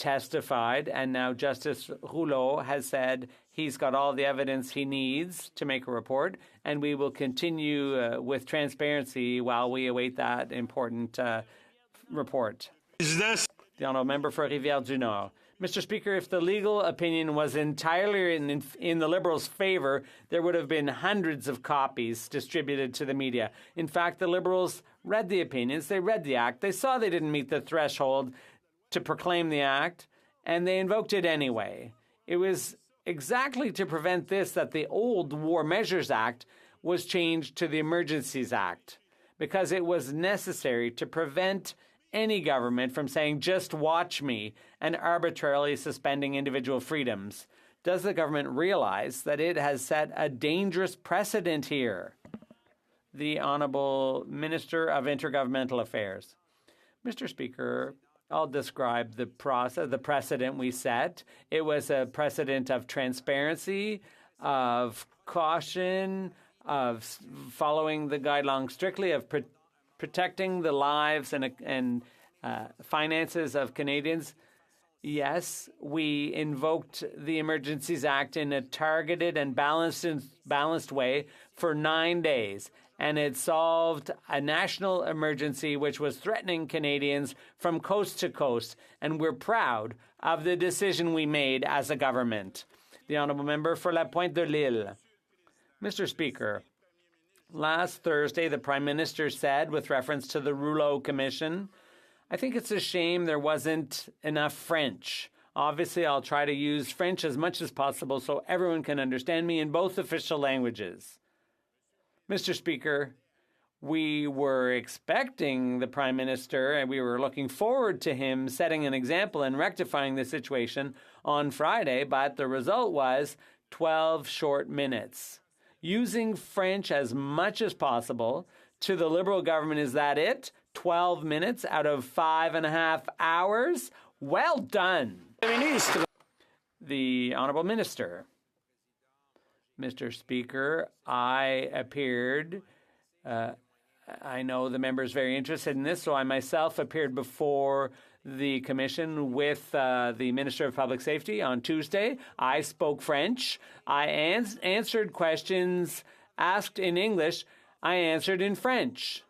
testified, and now Justice Rouleau has said he's got all the evidence he needs to make a report, and we will continue with transparency while we await that important report. The honourable member for Rivière-du-Nord. Mr. Speaker, if the legal opinion was entirely in the Liberals' favour, there would have been hundreds of copies distributed to the media. In fact, the Liberals read the opinions, they read the Act, they saw they didn't meet the threshold to proclaim the Act, and they invoked it anyway. It was exactly to prevent this that the old War Measures Act was changed to the Emergencies Act, because it was necessary to prevent any government from saying, just watch me, and arbitrarily suspending individual freedoms. Does the government realize that it has set a dangerous precedent here? The Honourable Minister of Intergovernmental Affairs. Mr. Speaker, I'll describe the precedent we set. It was a precedent of transparency, of caution, of following the guidelines strictly, of protecting the lives and finances of Canadians. Yes, we invoked the Emergencies Act in a targeted and balanced way for 9 days, and it solved a national emergency which was threatening Canadians from coast to coast, and we're proud of the decision we made as a government. The Honourable Member for La Pointe de l'Île. Mr. Speaker, last Thursday, the Prime Minister said, with reference to the Rouleau Commission, I think it's a shame there wasn't enough French. Obviously, I'll try to use French as much as possible so everyone can understand me in both official languages. Mr. Speaker, we were expecting the Prime Minister and we were looking forward to him setting an example and rectifying the situation on Friday, but the result was 12 short minutes. Using French as much as possible to the Liberal government, is that it? 12 minutes out of 5.5 hours? Well done. The Honourable Minister. Mr. Speaker, I appeared, I know the member is very interested in this, so I myself appeared before the Commission with the Minister of Public Safety on Tuesday. I spoke French. I answered questions asked in English. I answered in French.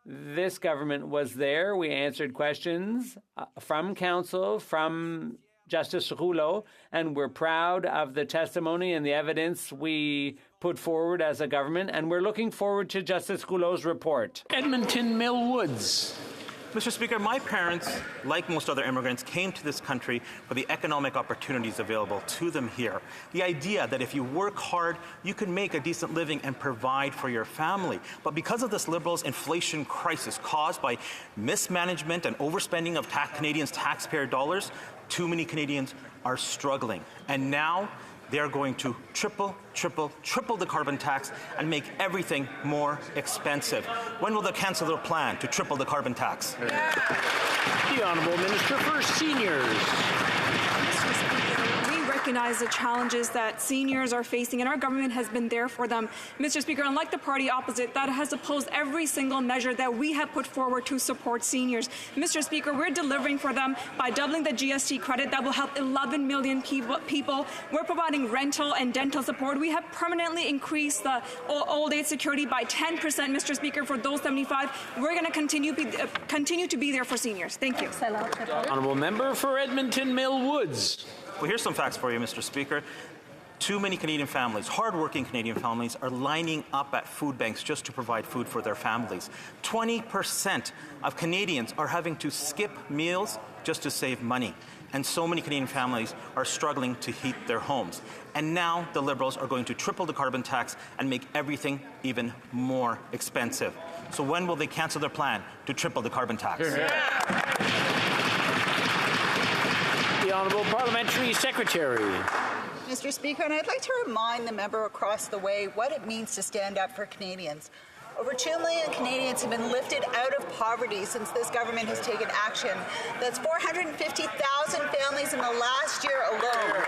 This government was there. We answered questions from Council, from Justice Rouleau, and we're proud of the testimony and the evidence we put forward as a government, and we're looking forward to Justice Rouleau's report. Edmonton Mill Woods. Mr. Speaker, my parents, like most other immigrants, came to this country for the economic opportunities available to them here. The idea that if you work hard, you can make a decent living and provide for your family. But because of this Liberals' inflation crisis caused by mismanagement and overspending of Canadians' taxpayer dollars, too many Canadians are struggling. And now they're going to triple the carbon tax and make everything more expensive. When will they cancel their plan to triple the carbon tax? The Honourable Minister for Seniors. Mr. Speaker, we recognize the challenges that seniors are facing, and our government has been there for them. Mr. Speaker, unlike the party opposite that has opposed every single measure that we have put forward to support seniors, Mr. Speaker, we're delivering for them by doubling the GST credit that will help 11 million people. We're providing rental and dental support. We have permanently increased the old age security by 10%, Mr. Speaker, for those 75. We're going to continue to be there for seniors. Thank you. Honourable Member for Edmonton Mill Woods. Well, here's some facts for you, Mr. Speaker. Too many Canadian families, hardworking Canadian families, are lining up at food banks just to provide food for their families. 20% of Canadians are having to skip meals just to save money. And so many Canadian families are struggling to heat their homes. And now the Liberals are going to triple the carbon tax and make everything even more expensive. So when will they cancel their plan to triple the carbon tax? The Honourable Parliamentary Secretary. Mr. Speaker, and I'd like to remind the member across the way what it means to stand up for Canadians. Over 2 million Canadians have been lifted out of poverty since this government has taken action. That's 450,000 families in the last year alone.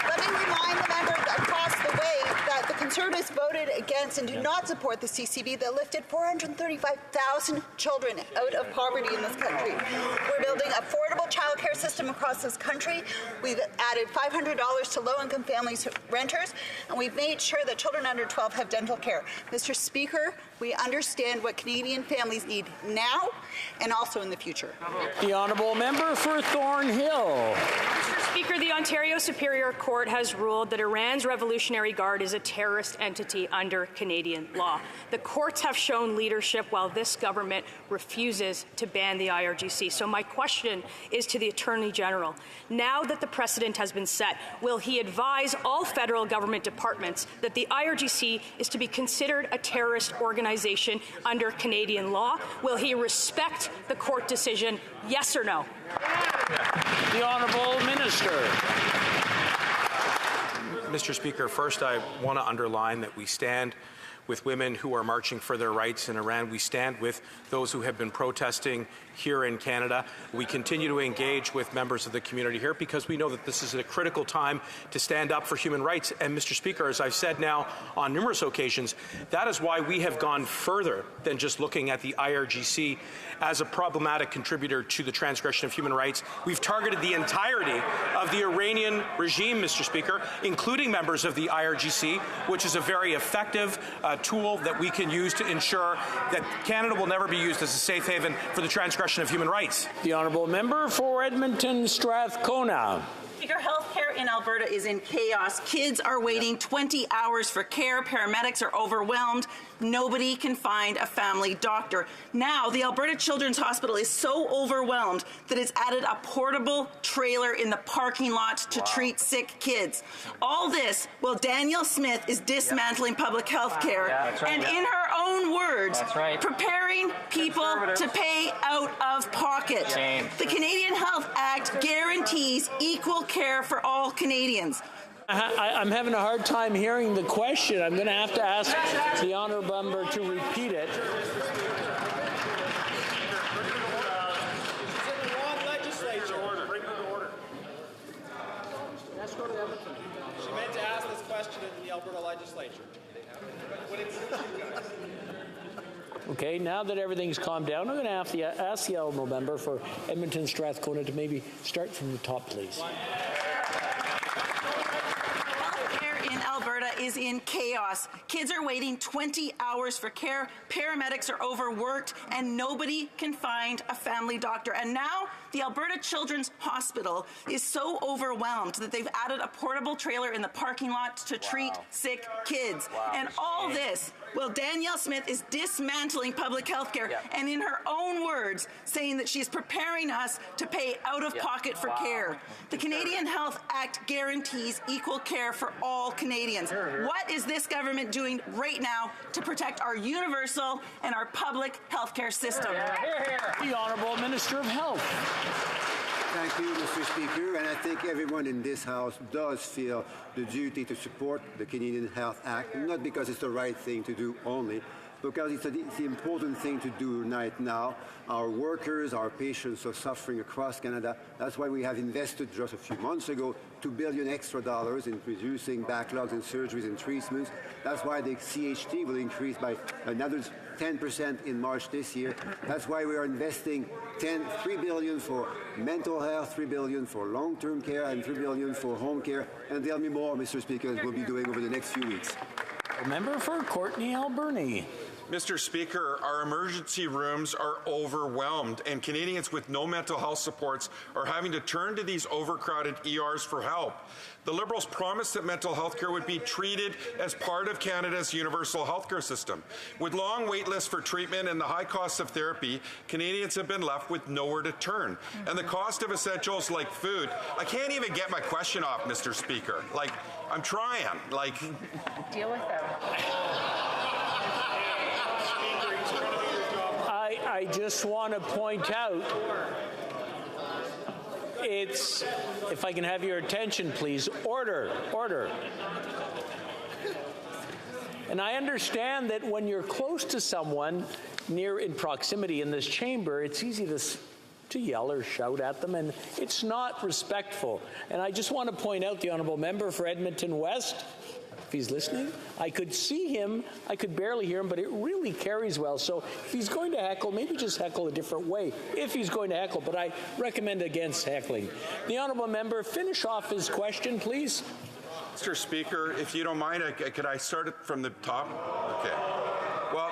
Let me remind the member across the way that the Conservatives voted voted against and do not support the CCB that lifted 435,000 children out of poverty in this country. We're building affordable childcare system across this country. We've added $500 to low-income families renters, and we've made sure that children under 12 have dental care. Mr. Speaker, we understand what Canadian families need now and also in the future. The honourable member for Thornhill. Mr. Speaker, the Ontario Superior Court has ruled that Iran's Revolutionary Guard is a terrorist entity under Canadian law. The courts have shown leadership while this government refuses to ban the IRGC. So my question is to the Attorney General. Now that the precedent has been set, will he advise all federal government departments that the IRGC is to be considered a terrorist organization under Canadian law? Will he respect the court decision, yes or no? The Honourable Minister. Mr. Speaker, first I want to underline that we stand with women who are marching for their rights in Iran. We stand with those who have been protesting here in Canada. We continue to engage with members of the community here because we know that this is a critical time to stand up for human rights. And Mr. Speaker, as I've said now on numerous occasions, that is why we have gone further than just looking at the IRGC as a problematic contributor to the transgression of human rights. We've targeted the entirety of the Iranian regime, Mr. Speaker, including members of the IRGC, which is a very effective tool that we can use to ensure that Canada will never be used as a safe haven for the transgression of human rights. The honourable member for Edmonton Strathcona. Speaker, healthcare in Alberta is in chaos. Kids are waiting 20 hours for care. Paramedics are overwhelmed. Nobody can find a family doctor. Now, the Alberta Children's Hospital is so overwhelmed that it's added a portable trailer in the parking lot to treat sick kids. All this while Danielle Smith is dismantling public health care and, in her own words, preparing people to pay out of pocket. The Canadian Health Act guarantees equal care for all Canadians. I'm having a hard time hearing the question. I'm going to have to ask the honourable member to repeat it. She meant to ask this question in the Alberta legislature. Okay, now that everything's calmed down, I'm going to have to ask the honourable member for Edmonton Strathcona to maybe start from the top, please. Alberta is in chaos. Kids are waiting 20 hours for care. Paramedics are overworked, and nobody can find a family doctor. And now the Alberta Children's Hospital is so overwhelmed that they've added a portable trailer in the parking lot to treat sick kids. And all this while Danielle Smith is dismantling public health care and, in her own words, saying that she's preparing us to pay out of pocket for care. The Canadian Health Act guarantees equal care for all Canadians. What is this government doing right now to protect our universal and our public health care system? The Honourable Minister of Health. Thank you, Mr. Speaker, and I think everyone in this House does feel the duty to support the Canadian Health Act, not because it's the right thing to do only, because it's the important thing to do right now. Our workers, our patients are suffering across Canada. That's why we have invested just a few months ago $2 billion extra in reducing backlogs in surgeries and treatments. That's why the CHT will increase by another 10% in March this year. That's why we are investing $3 billion for mental health, $3 billion for long-term care, and $3 billion for home care. And there'll be more, Mr. Speaker, we'll be doing over the next few weeks. Member for Courtney Alberni. Mr. Speaker, our emergency rooms are overwhelmed, and Canadians with no mental health supports are having to turn to these overcrowded ERs for help. The Liberals promised that mental health care would be treated as part of Canada's universal health care system. With long wait lists for treatment and the high costs of therapy, Canadians have been left with nowhere to turn. And the cost of essentials like food, I can't even get my question off, Mr. Speaker. Like, I'm trying. Like, deal with them. I just want to point out, it's, if I can have your attention, please, order. And I understand that when you're close to someone, near in proximity in this chamber, it's easy to yell or shout at them, and it's not respectful. And I just want to point out the honourable member for Edmonton West. if he's listening. I could see him, I could barely hear him, but it really carries well. So if he's going to heckle, maybe just heckle a different way, if he's going to heckle, but I recommend against heckling. The honourable member, finish off his question, please. Mr. Speaker, if you don't mind, could I start it from the top? Okay. Well,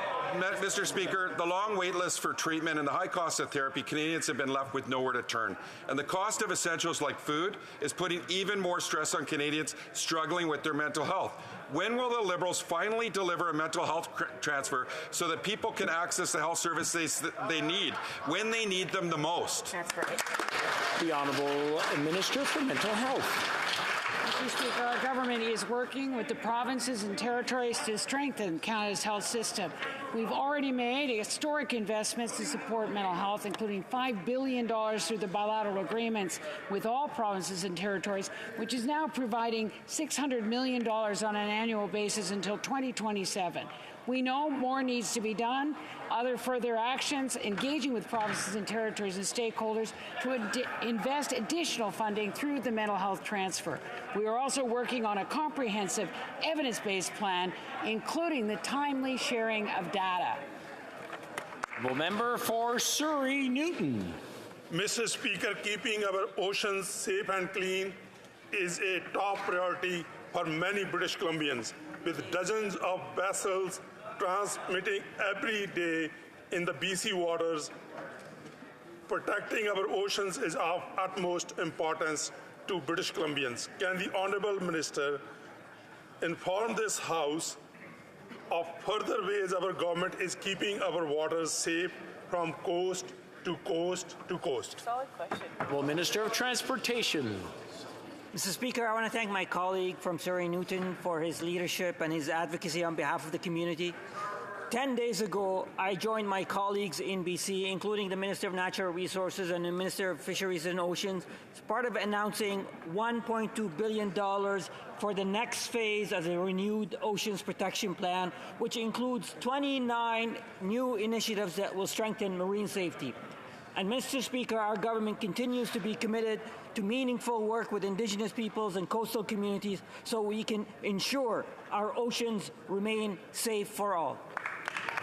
Mr. Speaker, the long wait list for treatment and the high cost of therapy, Canadians have been left with nowhere to turn. And the cost of essentials like food is putting even more stress on Canadians struggling with their mental health. When will the Liberals finally deliver a mental health transfer so that people can access the health services that they need when they need them the most? That's right. The Honourable Minister for Mental Health. Mr. Speaker, our government is working with the provinces and territories to strengthen Canada's health system. We've already made historic investments to support mental health, including $5 billion through the bilateral agreements with all provinces and territories, which is now providing $600 million on an annual basis until 2027. We know more needs to be done. Other further actions, engaging with provinces and territories and stakeholders to invest additional funding through the mental health transfer. We are also working on a comprehensive evidence-based plan, including the timely sharing of data. Member for Surrey Newton. Mr. Speaker, keeping our oceans safe and clean is a top priority for many British Columbians, with dozens of vessels transmitting every day in the BC waters. Protecting our oceans is of utmost importance to British Columbians. Can the Honourable Minister inform this House of further ways our government is keeping our waters safe from coast to coast to coast? Solid question. Well, Minister of Transportation. Mr. Speaker, I want to thank my colleague from Surrey Newton for his leadership and his advocacy on behalf of the community. 10 days ago, I joined my colleagues in BC, including the Minister of Natural Resources and the Minister of Fisheries and Oceans, as part of announcing $1.2 billion for the next phase of the renewed Oceans Protection Plan, which includes 29 new initiatives that will strengthen marine safety. And Mr. Speaker, our government continues to be committed to meaningful work with Indigenous peoples and coastal communities so we can ensure our oceans remain safe for all.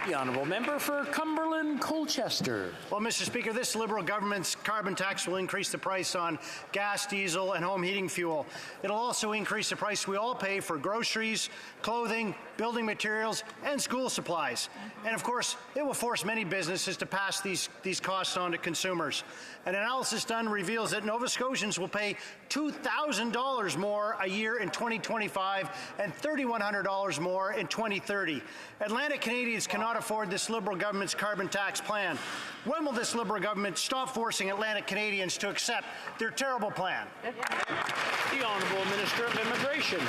The Honourable Member for Cumberland Colchester. Well, Mr. Speaker, this Liberal government's carbon tax will increase the price on gas, diesel, and home heating fuel. It'll also increase the price we all pay for groceries, clothing, building materials, and school supplies. And of course, it will force many businesses to pass these costs on to consumers. An analysis done reveals that Nova Scotians will pay $2,000 more a year in 2025 and $3,100 more in 2030. Atlantic Canadians cannot afford this Liberal government's carbon tax plan. When will this Liberal government stop forcing Atlantic Canadians to accept their terrible plan? The Honourable Minister of Immigration.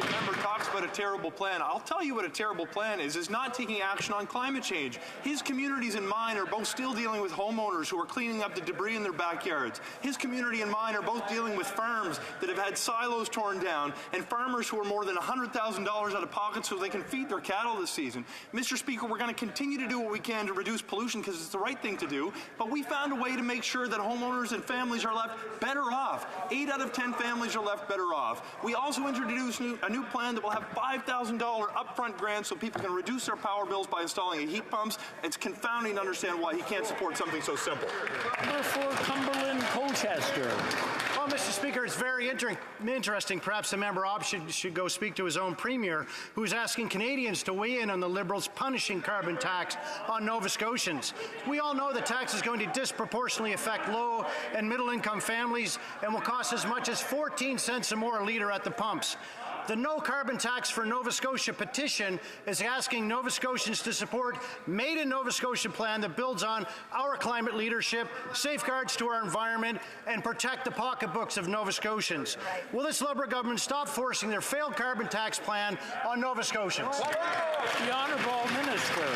The member talks about a terrible plan. I'll tell you what a terrible plan is not taking action on climate change. His communities and mine are both still dealing with homeowners who are cleaning up the debris in their backyards. His community and mine are both dealing with farms that have had silos torn down and farmers who are more than $100,000 out of pocket so they can feed their cattle this season. Mr. Speaker, we're going to continue to do what we can to reduce pollution because it's the right thing to do, but we found a way to make sure that homeowners and families are left better off. 8 out of 10 families are left better off. We also introduced a new plan that will have $5,000 upfront grants so people can reduce their power bills by installing heat pumps. It's confounding to understand why he can't support something so simple. Member for Cumberland Colchester. Well, Mr. Speaker, it's very interesting. Perhaps the member should go speak to his own premier, who's asking Canadians to weigh in on the Liberals' punishing carbon tax on Nova Scotians. We all know the tax is going to disproportionately affect low and middle-income families and will cost as much as 14 cents or more a litre at the pumps. The No Carbon Tax for Nova Scotia petition is asking Nova Scotians to support Made in Nova Scotia plan that builds on our climate leadership, safeguards to our environment, and protect the pocketbooks of Nova Scotians. Will this Liberal government stop forcing their failed carbon tax plan on Nova Scotians? The Honourable Minister.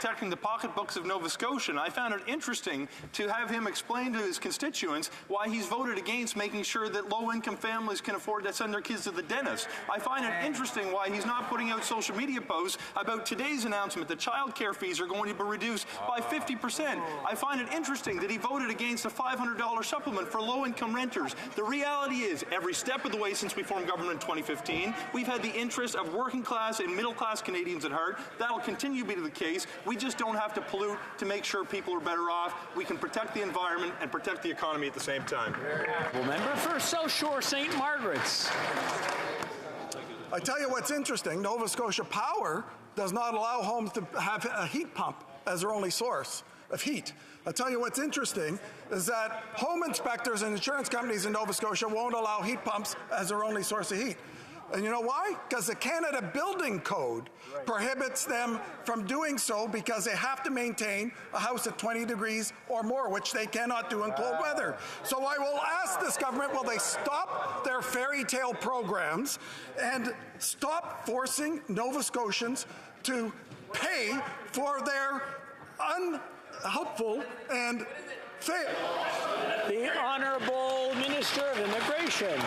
protecting the pocketbooks of Nova Scotia. And I found it interesting to have him explain to his constituents why he's voted against making sure that low-income families can afford to send their kids to the dentist. I find it interesting why he's not putting out social media posts about today's announcement that child care fees are going to be reduced by 50%. I find it interesting that he voted against a $500 supplement for low-income renters. The reality is, every step of the way since we formed government in 2015, we've had the interest of working-class and middle-class Canadians at heart. That'll continue to be the case. We just don't have to pollute to make sure people are better off. We can protect the environment and protect the economy at the same time. Well, member for South Shore St. Margaret's. I tell you what's interesting, Nova Scotia Power does not allow homes to have a heat pump as their only source of heat. I'll tell you what's interesting is that home inspectors and insurance companies in Nova Scotia won't allow heat pumps as their only source of heat. And you know why? Because the Canada Building Code prohibits them from doing so because they have to maintain a house at 20 degrees or more, which they cannot do in cold weather. So I will ask this government, will they stop their fairy tale programs and stop forcing Nova Scotians to pay for their unhelpful and The Honourable Minister of Immigration.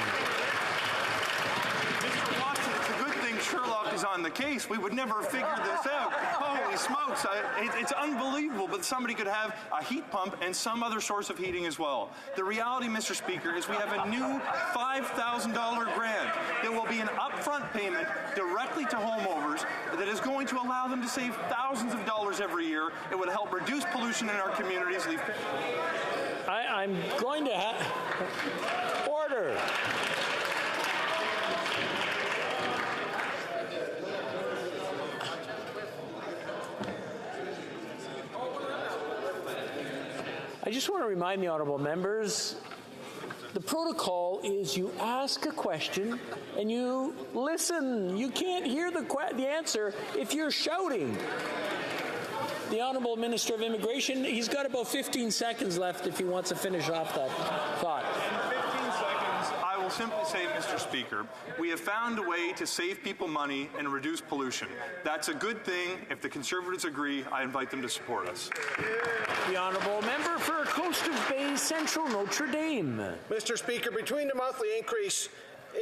Sherlock is on the case. We would never have figured this out. Holy smokes. It's unbelievable, but somebody could have a heat pump and some other source of heating as well. The reality, Mr. Speaker, is we have a new $5,000 grant. There will be an upfront payment directly to homeowners that is going to allow them to save thousands of dollars every year. It would help reduce pollution in our communities. I'm going to have order. I just want to remind the honourable members, the protocol is you ask a question and you listen. You can't hear the answer if you're shouting. The Honourable Minister of Immigration, he's got about 15 seconds left if he wants to finish off that thought. I will simply say, Mr. Speaker, we have found a way to save people money and reduce pollution. That's a good thing. If the Conservatives agree, I invite them to support us. The Honourable Member for Coast of Bay Central Notre Dame. Mr. Speaker, between the monthly increase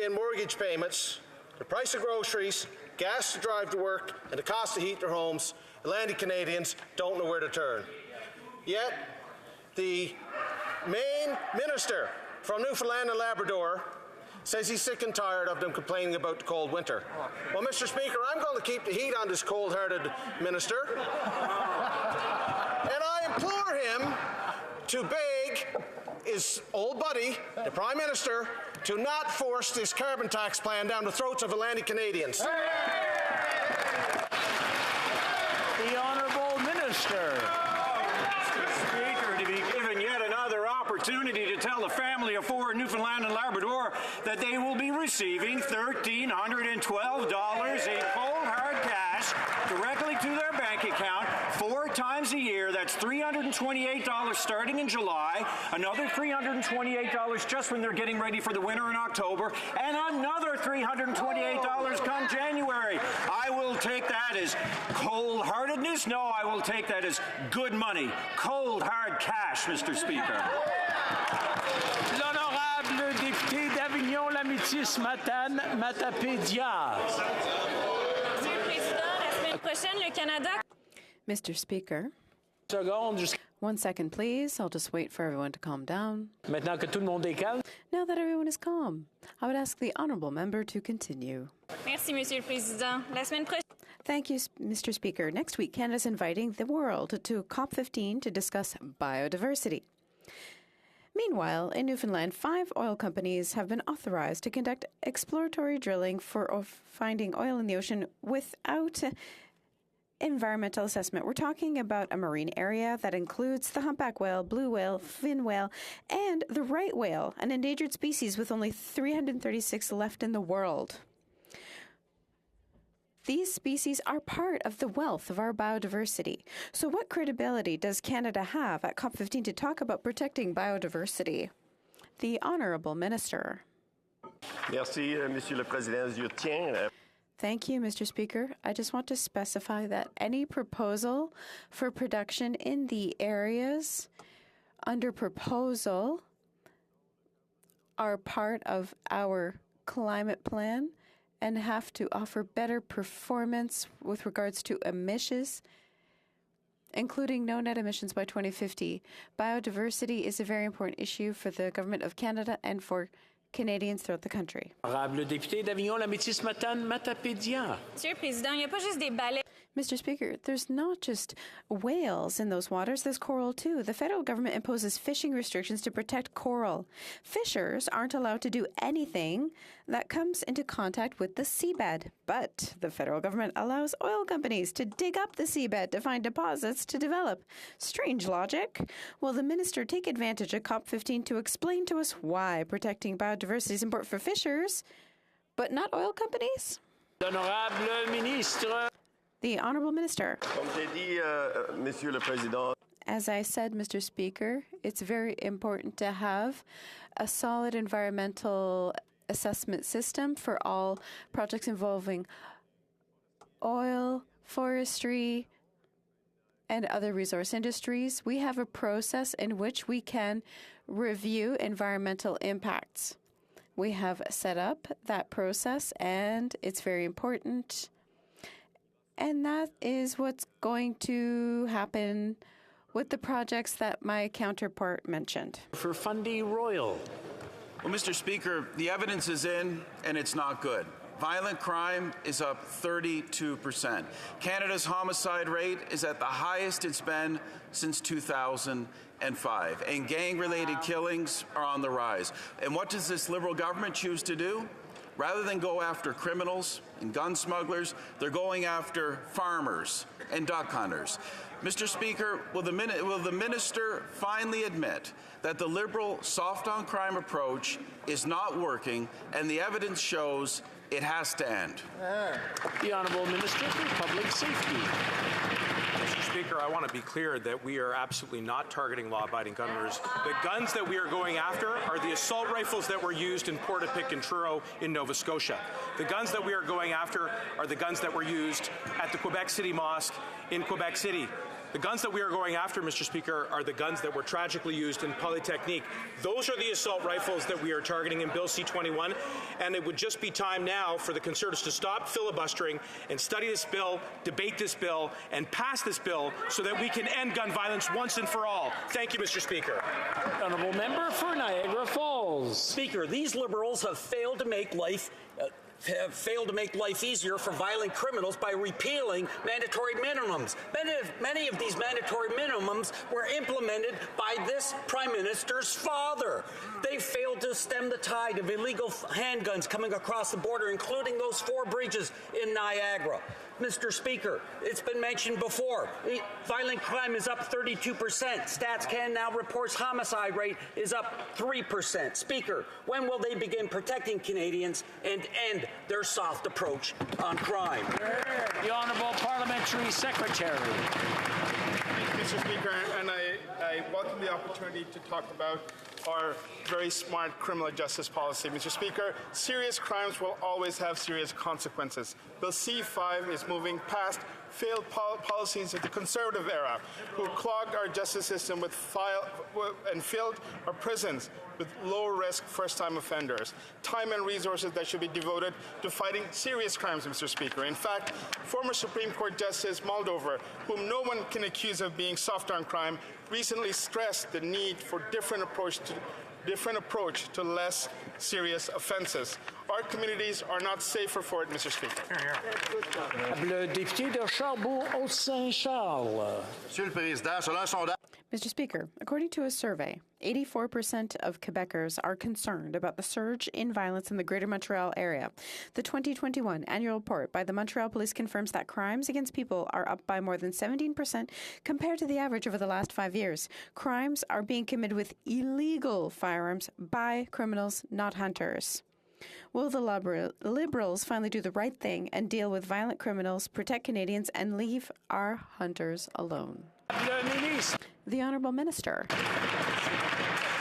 in mortgage payments, the price of groceries, gas to drive to work, and the cost to heat their homes, Atlantic Canadians don't know where to turn. Yet, the Maine Minister from Newfoundland and Labrador says he's sick and tired of them complaining about the cold winter. Well, Mr. Speaker, I'm going to keep the heat on this cold-hearted minister. And I implore him to beg his old buddy, the Prime Minister, to not force this carbon tax plan down the throats of Atlantic Canadians. The Honourable Minister. Speaker, to be given yet another opportunity to tell the family of four in Newfoundland and Labrador that they will be receiving $1,312 in cold hard cash directly to their bank account 4 times a year. That's $328 starting in July, another $328 just when they're getting ready for the winter in October, and another $328 come January. I will take that as cold-heartedness. No, I will take that as good money. Cold, hard cash, Mr. Speaker. L'honorable député d'Avignon, L'Amitié-Matane, Matapédia. Monsieur le Président, la semaine prochaine, le Canada... Mr. Speaker. 1 second, please. I'll just wait for everyone to calm down. Maintenant que tout le monde est calme. Now that everyone is calm, I would ask the honourable member to continue. Merci, Monsieur le Président. La semaine prochaine... Thank you, Mr. Speaker. Next week, Canada's inviting the world to COP15 to discuss biodiversity. Meanwhile, in Newfoundland, 5 oil companies have been authorized to conduct exploratory drilling for finding oil in the ocean without environmental assessment. We're talking about a marine area that includes the humpback whale, blue whale, fin whale, and the right whale, an endangered species with only 336 left in the world. These species are part of the wealth of our biodiversity. So what credibility does Canada have at COP15 to talk about protecting biodiversity? The Honourable Minister. Merci, Monsieur le Président. Je tiens Thank you, Mr. Speaker. I just want to specify that any proposal for production in the areas under proposal are part of our climate plan and have to offer better performance with regards to emissions, including no net emissions by 2050. Biodiversity is a very important issue for the Government of Canada and for Canadians throughout the country. Député d'Avignon, la Métis Matapédia. Monsieur le Président, il n'y a pas juste des balais. Mr. Speaker, there's not just whales in those waters, there's coral too. The federal government imposes fishing restrictions to protect coral. Fishers aren't allowed to do anything that comes into contact with the seabed, but the federal government allows oil companies to dig up the seabed to find deposits to develop. Strange logic. Will the minister take advantage of COP15 to explain to us why protecting biodiversity is important for fishers, but not oil companies? Honorable Ministre. The Honourable Minister. Comme j'ai dit, Monsieur le Président. As I said, Mr. Speaker, it's very important to have a solid environmental assessment system for all projects involving oil, forestry, and other resource industries. We have a process in which we can review environmental impacts. We have set up that process, and it's very important. And that is what's going to happen with the projects that my counterpart mentioned. For Fundy Royal. Well, Mr. Speaker, the evidence is in, and it's not good. Violent crime is up 32%. Canada's homicide rate is at the highest it's been since 2005. And gang-related killings are on the rise. And what does this Liberal government choose to do? Rather than go after criminals and gun smugglers, they're going after farmers and duck hunters. Mr. Speaker, will the minister finally admit that the Liberal soft-on-crime approach is not working and the evidence shows it has to end? The Honourable Minister for Public Safety. Mr. Speaker, I want to be clear that we are absolutely not targeting law-abiding gun owners. The guns that we are going after are the assault rifles that were used in Portapique and Truro in Nova Scotia. The guns that we are going after are the guns that were used at the Quebec City Mosque in Quebec City. The guns that we are going after, Mr. Speaker, are the guns that were tragically used in Polytechnique. Those are the assault rifles that we are targeting in Bill C-21, and it would just be time now for the Conservatives to stop filibustering and study this bill, debate this bill, and pass this bill so that we can end gun violence once and for all. Thank you, Mr. Speaker. Honourable Member for Niagara Falls. Speaker, these Liberals have failed to make life easier for violent criminals by repealing mandatory minimums. Many of these mandatory minimums were implemented by this Prime Minister's father. They failed to stem the tide of illegal handguns coming across the border, including those 4 breaches in Niagara. Mr. Speaker, it's been mentioned before. Violent crime is up 32%. Stats Can now reports homicide rate is up 3%. Speaker, when will they begin protecting Canadians and end their soft approach on crime? The Honourable Parliamentary Secretary. Mr. Speaker, and I welcome the opportunity to talk about our very smart criminal justice policy. Mr. Speaker, serious crimes will always have serious consequences. Bill C-5 is moving past failed policies of the Conservative era, who clogged our justice system and filled our prisons with low-risk first-time offenders. Time and resources that should be devoted to fighting serious crimes, Mr. Speaker. In fact, former Supreme Court Justice Moldover, whom no one can accuse of being soft on crime, recently stressed the need for different approach to less serious offenses. Our communities are not safer for it, Mr. Speaker. Le député de Charbon-Haute-Saint-Charles. Monsieur le Président, selon un sondage. Mr. Speaker, according to a survey, 84% of Quebecers are concerned about the surge in violence in the Greater Montreal area. The 2021 annual report by the Montreal Police confirms that crimes against people are up by more than 17% compared to the average over the last 5 years. Crimes are being committed with illegal firearms by criminals, not hunters. Will the Liberals finally do the right thing and deal with violent criminals, protect Canadians, and leave our hunters alone? The Honourable Minister.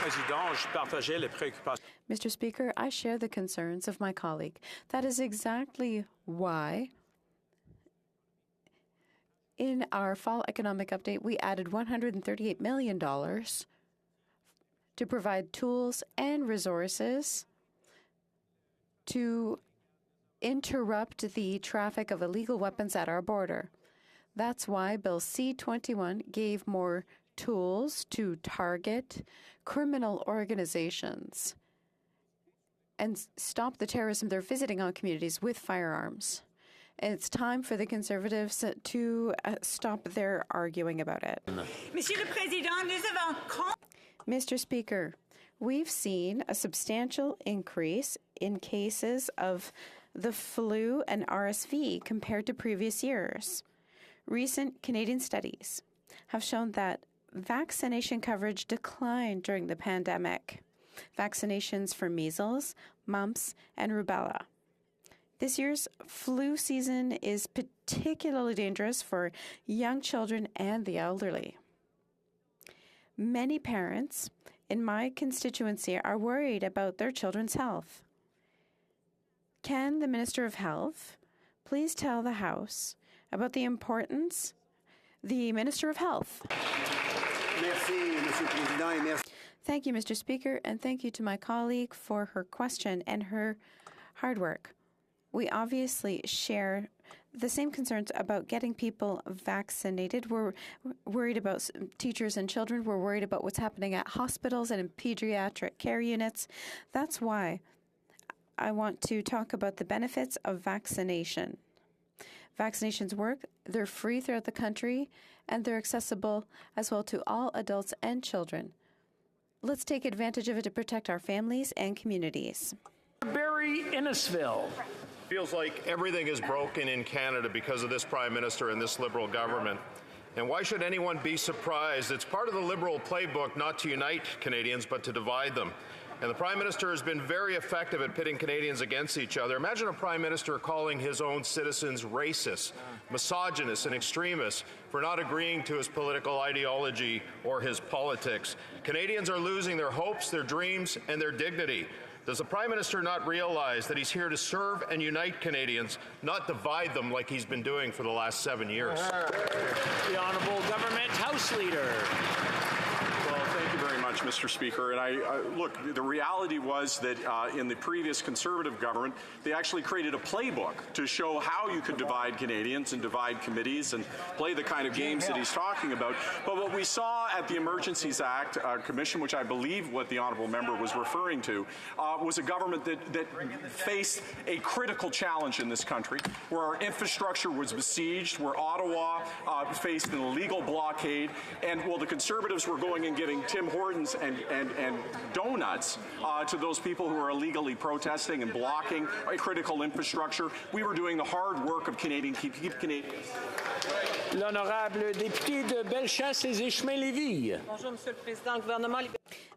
Président, je partageais les préoccupations. Mr. Speaker, I share the concerns of my colleague. That is exactly why in our fall economic update, we added $138 million to provide tools and resources to interrupt the traffic of illegal weapons at our border. That's why Bill C-21 gave more tools to target criminal organizations and stop the terrorism they're visiting on communities with firearms. It's time for the Conservatives to stop their arguing about it. Monsieur le Président, nous avons... Mr. Speaker, we've seen a substantial increase in cases of the flu and RSV compared to previous years. Recent Canadian studies have shown that vaccination coverage declined during the pandemic. Vaccinations for measles, mumps, and rubella. This year's flu season is particularly dangerous for young children and the elderly. Many parents in my constituency are worried about their children's health. Can the Minister of Health please tell the House about the importance, the Minister of Health? Merci, Monsieur le Président, et merci. Thank you, Mr. Speaker, and thank you to my colleague for her question and her hard work. We obviously share the same concerns about getting people vaccinated. We're worried about teachers and children. We're worried about what's happening at hospitals and in pediatric care units. That's why I want to talk about the benefits of vaccination. Vaccinations work. They're free throughout the country, and they're accessible as well to all adults and children. Let's take advantage of it to protect our families and communities. Barry Innisfil. Feels like everything is broken in Canada because of this Prime Minister and this Liberal government. And why should anyone be surprised? It's part of the Liberal playbook not to unite Canadians, but to divide them. And the Prime Minister has been very effective at pitting Canadians against each other. Imagine a Prime Minister calling his own citizens racist, misogynist, and extremists for not agreeing to his political ideology or his politics. Canadians are losing their hopes, their dreams, and their dignity. Does the Prime Minister not realize that he's here to serve and unite Canadians, not divide them like he's been doing for the last 7 years? The Honourable Government House Leader. Well, thank you very much, Mr. Speaker. And look, the reality was that in the previous Conservative government, they actually created a playbook to show how you could divide Canadians and divide committees and play the kind of games that he's talking about. But what we saw at the Emergencies Act Commission, which I believe what the honourable member was referring to, was a government that faced a critical challenge in this country, where our infrastructure was besieged, where Ottawa faced an illegal blockade, and while the Conservatives were going and giving Tim Hortons and donuts to those people who are illegally protesting and blocking a critical infrastructure, we were doing the hard work of keep Canadians. L'honorable député de Bellechasse et Échemins-Lévis. Bonjour, Monsieur le Président, gouvernement.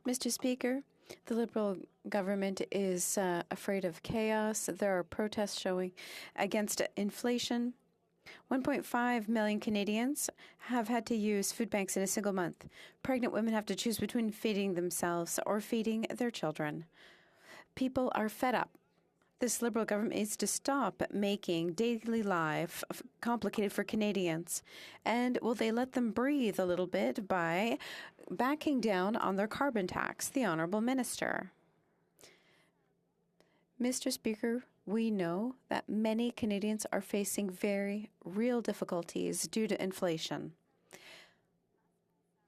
Mr. Speaker, the Liberal government is afraid of chaos. There are protests showing against inflation. 1.5 million Canadians have had to use food banks in a single month. Pregnant women have to choose between feeding themselves or feeding their children. People are fed up. This Liberal government needs to stop making daily life complicated for Canadians. And will they let them breathe a little bit by backing down on their carbon tax? The Honourable Minister. Mr. Speaker, we know that many Canadians are facing very real difficulties due to inflation.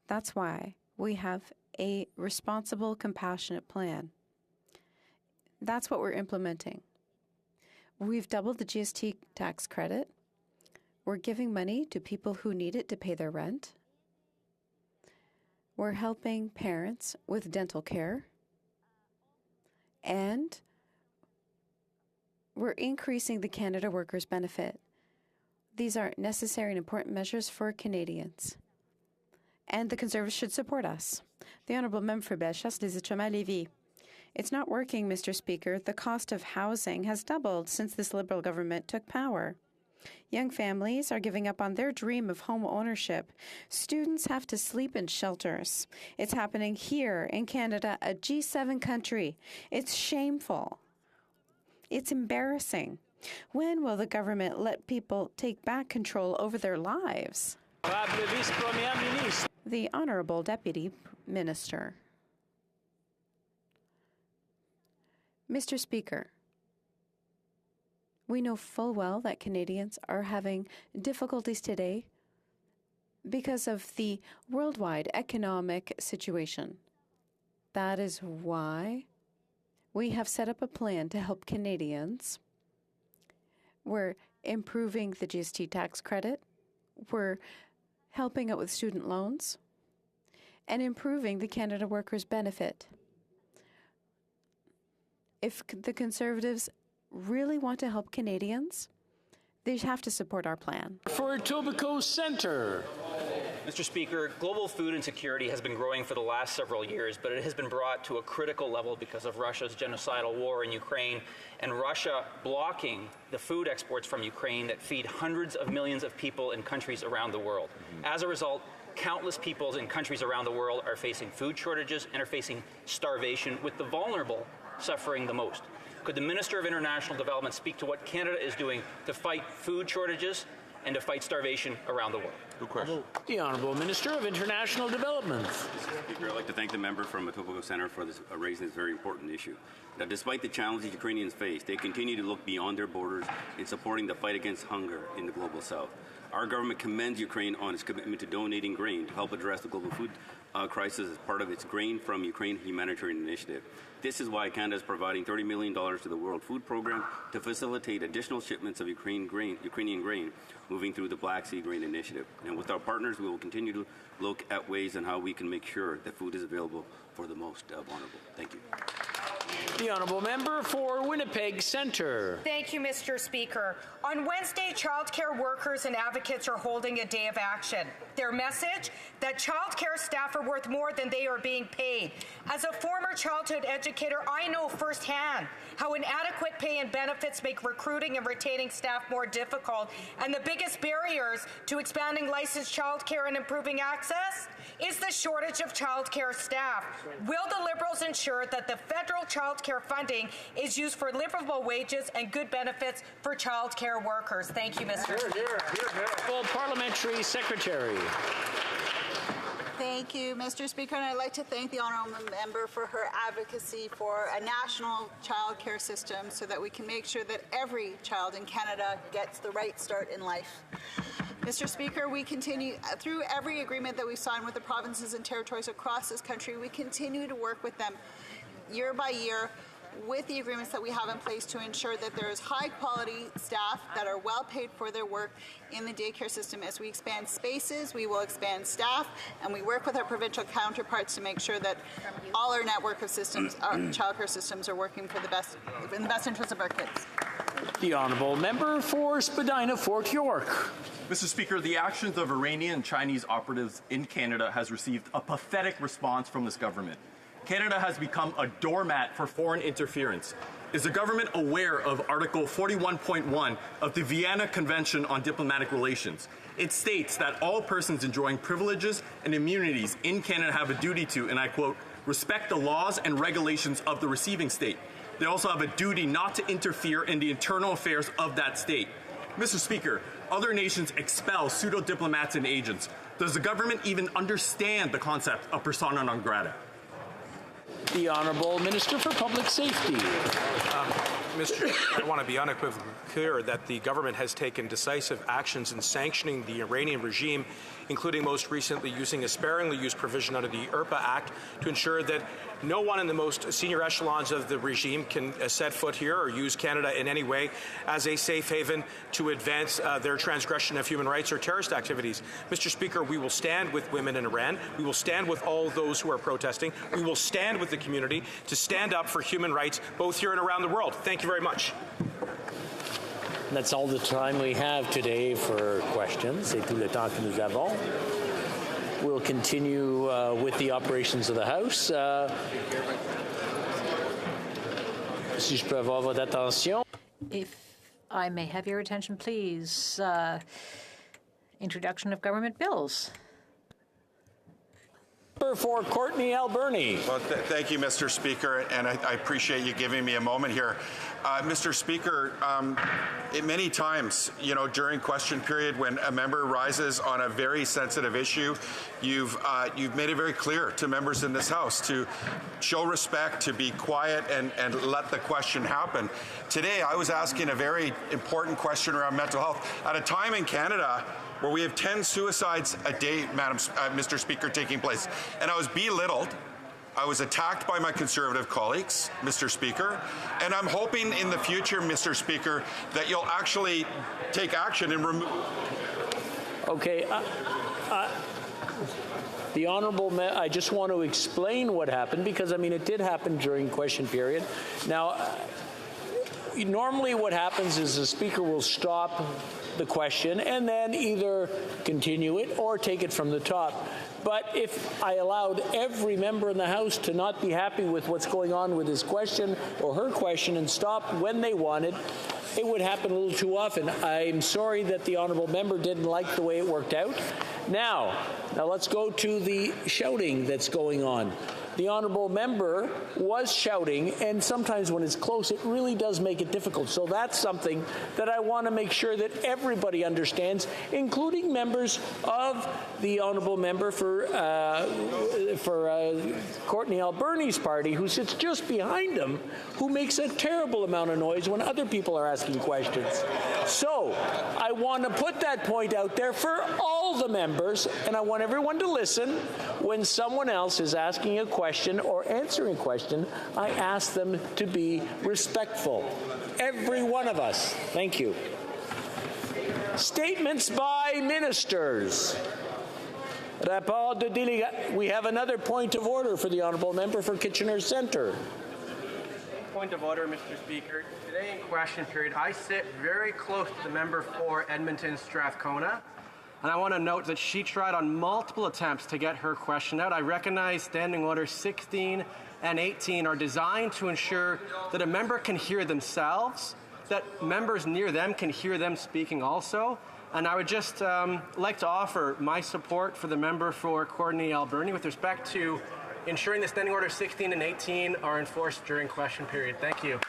That's why we have a responsible, compassionate plan. That's what we're implementing. We've doubled the GST tax credit. We're giving money to people who need it to pay their rent. We're helping parents with dental care. And we're increasing the Canada Workers' Benefit. These are necessary and important measures for Canadians. And the Conservatives should support us. The Honourable Member for Bellechasse, des Échemins-Lévis. It's not working, Mr. Speaker. The cost of housing has doubled since this Liberal government took power. Young families are giving up on their dream of home ownership. Students have to sleep in shelters. It's happening here in Canada, a G7 country. It's shameful. It's embarrassing. When will the government let people take back control over their lives? The Honourable Deputy Minister. Mr. Speaker, we know full well that Canadians are having difficulties today because of the worldwide economic situation. That is why we have set up a plan to help Canadians. We're improving the GST tax credit. We're helping out with student loans and improving the Canada Workers' Benefit. If the Conservatives really want to help Canadians, they have to support our plan. For Etobicoke Centre. Mr. Speaker, global food insecurity has been growing for the last several years, but it has been brought to a critical level because of Russia's genocidal war in Ukraine and Russia blocking the food exports from Ukraine that feed hundreds of millions of people in countries around the world. As a result, countless people in countries around the world are facing food shortages and are facing starvation, with the vulnerable suffering the most. Could the Minister of International Development speak to what Canada is doing to fight food shortages and to fight starvation around the world? Good question. The Honourable Minister of International Development. Mr. Speaker, I'd like to thank the member from Etobicoke Centre for raising this very important issue. That despite the challenges Ukrainians face, they continue to look beyond their borders in supporting the fight against hunger in the global south. Our government commends Ukraine on its commitment to donating grain to help address the global food crisis as part of its Grain from Ukraine humanitarian initiative. This is why Canada is providing $30 million to the World Food Program to facilitate additional shipments of Ukrainian grain moving through the Black Sea Grain Initiative. And with our partners, we will continue to look at ways on how we can make sure that food is available for the most vulnerable. Thank you. The Honourable Member for Winnipeg Centre. Thank you, Mr. Speaker. On Wednesday, childcare workers and advocates are holding a day of action. Their message? That childcare staff are worth more than they are being paid. As a former childhood educator, I know firsthand how inadequate pay and benefits make recruiting and retaining staff more difficult, and the biggest barriers to expanding licensed childcare and improving access is the shortage of childcare staff. Will the Liberals ensure that the federal childcare funding is used for livable wages and good benefits for childcare workers? Thank you, Mr. Speaker. Full Parliamentary Secretary. Thank you, Mr. Speaker, and I'd like to thank the honourable member for her advocacy for a national childcare system so that we can make sure that every child in Canada gets the right start in life. Mr. Speaker, we continue, through every agreement that we've signed with the provinces and territories across this country, we continue to work with them year by year with the agreements that we have in place to ensure that there is high-quality staff that are well paid for their work in the daycare system. As we expand spaces, we will expand staff, and we work with our provincial counterparts to make sure that all our network of systems, our childcare systems, are working for the best, in the best interest of our kids. The Honourable Member for Spadina Fort York. Mr. Speaker, the actions of Iranian and Chinese operatives in Canada has received a pathetic response from this government. Canada has become a doormat for foreign interference. Is the government aware of Article 41.1 of the Vienna Convention on Diplomatic Relations? It states that all persons enjoying privileges and immunities in Canada have a duty to, and I quote, respect the laws and regulations of the receiving state. They also have a duty not to interfere in the internal affairs of that state. Mr. Speaker, other nations expel pseudo-diplomats and agents. Does the government even understand the concept of persona non grata? The Honourable Minister for Public Safety. Mr. I want to be unequivocally clear that the government has taken decisive actions in sanctioning the Iranian regime, including most recently using a sparingly used provision under the IRPA Act to ensure that no one in the most senior echelons of the regime can set foot here or use Canada in any way as a safe haven to advance their transgression of human rights or terrorist activities. Mr. Speaker, we will stand with women in Iran. We will stand with all those who are protesting. We will stand with the community to stand up for human rights both here and around the world. Thank you very much. That's all the time we have today for questions. C'est tout le temps que nous avons. We'll continue with the operations of the House. Si je peux avoir votre attention. If I may have your attention, please. Introduction of government bills. For Courtney Alberni. Well, thank you, Mr. Speaker, and I appreciate you giving me a moment here. Mr. Speaker, many times, during question period, when a member rises on a very sensitive issue, you've made it very clear to members in this House to show respect, to be quiet, and let the question happen. Today, I was asking a very important question around mental health at a time in Canada where we have 10 suicides a day, Mr. Speaker, taking place. And I was belittled. I was attacked by my Conservative colleagues, Mr. Speaker. And I'm hoping in the future, Mr. Speaker, that you'll actually take action and remove... Okay. The Honourable I just want to explain what happened, because, it did happen during question period. Now, normally what happens is the Speaker will stop the question and then either continue it or take it from the top. But if I allowed every member in the House to not be happy with what's going on with his question or her question and stop when they wanted, it would happen a little too often. I'm sorry that the Honourable Member didn't like the way it worked out. Now let's go to the shouting that's going on. The Honourable Member was shouting, and sometimes when it's close, it really does make it difficult. So that's something that I want to make sure that everybody understands, including members of the Honourable Member for Courtney Alberni's party, who sits just behind him, who makes a terrible amount of noise when other people are asking questions. So I want to put that point out there for all the members, and I want everyone to listen. When someone else is asking a question or answering a question, I ask them to be respectful. Every one of us. Thank you. Statements by ministers. Rapport de délégation. We have another point of order for the Honourable Member for Kitchener Centre. Point of order, Mr. Speaker. Today in question period, I sit very close to the member for Edmonton Strathcona. And I want to note that she tried on multiple attempts to get her question out. I recognize Standing Orders 16 and 18 are designed to ensure that a member can hear themselves, that members near them can hear them speaking also. And I would just like to offer my support for the member for Courtney Alberni with respect to ensuring that Standing Orders 16 and 18 are enforced during question period. Thank you.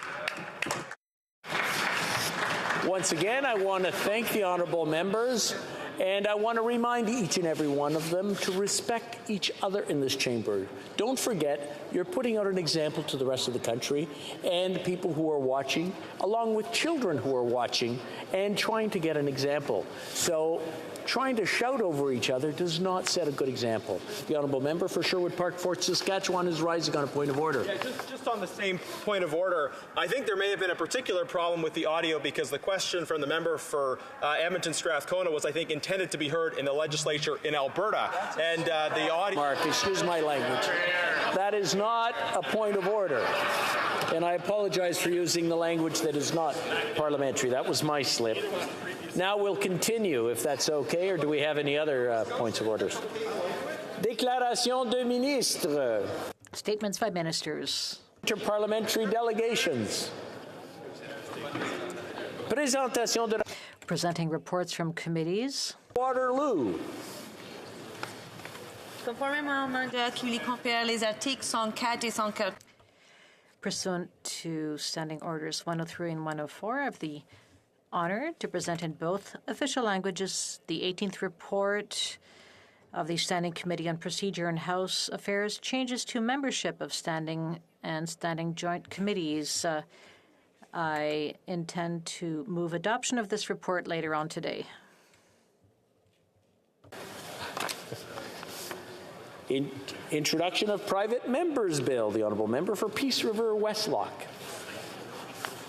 Once again, I want to thank the Honourable Members. And I want to remind each and every one of them to respect each other in this chamber. Don't forget, you're putting out an example to the rest of the country and people who are watching, along with children who are watching, and trying to get an example. So trying to shout over each other does not set a good example. The Honourable Member for Sherwood Park, Fort Saskatchewan is rising on a point of order. Yeah, just on the same point of order, I think there may have been a particular problem with the audio because the question from the member for Edmonton Strathcona was, I think, intended to be heard in the legislature in Alberta. And the audio... Mark, excuse my language. That is not a point of order. And I apologize for using the language that is not parliamentary. That was my slip. Now we'll continue, if that's okay, or do we have any other points of orders? Déclaration de ministre. Statements by ministers. Interparliamentary delegations. Présentation de... Presenting reports from committees. Waterloo. Conformément au mandat qui lui confère les articles 104 et 104. Pursuant to Standing Orders 103 and 104, I have the honor to present in both official languages the 18th report of the Standing Committee on Procedure and House Affairs, changes to membership of standing and standing joint committees. I intend to move adoption of this report later on today. Introduction of Private Members Bill. The Honourable Member for Peace River Westlock.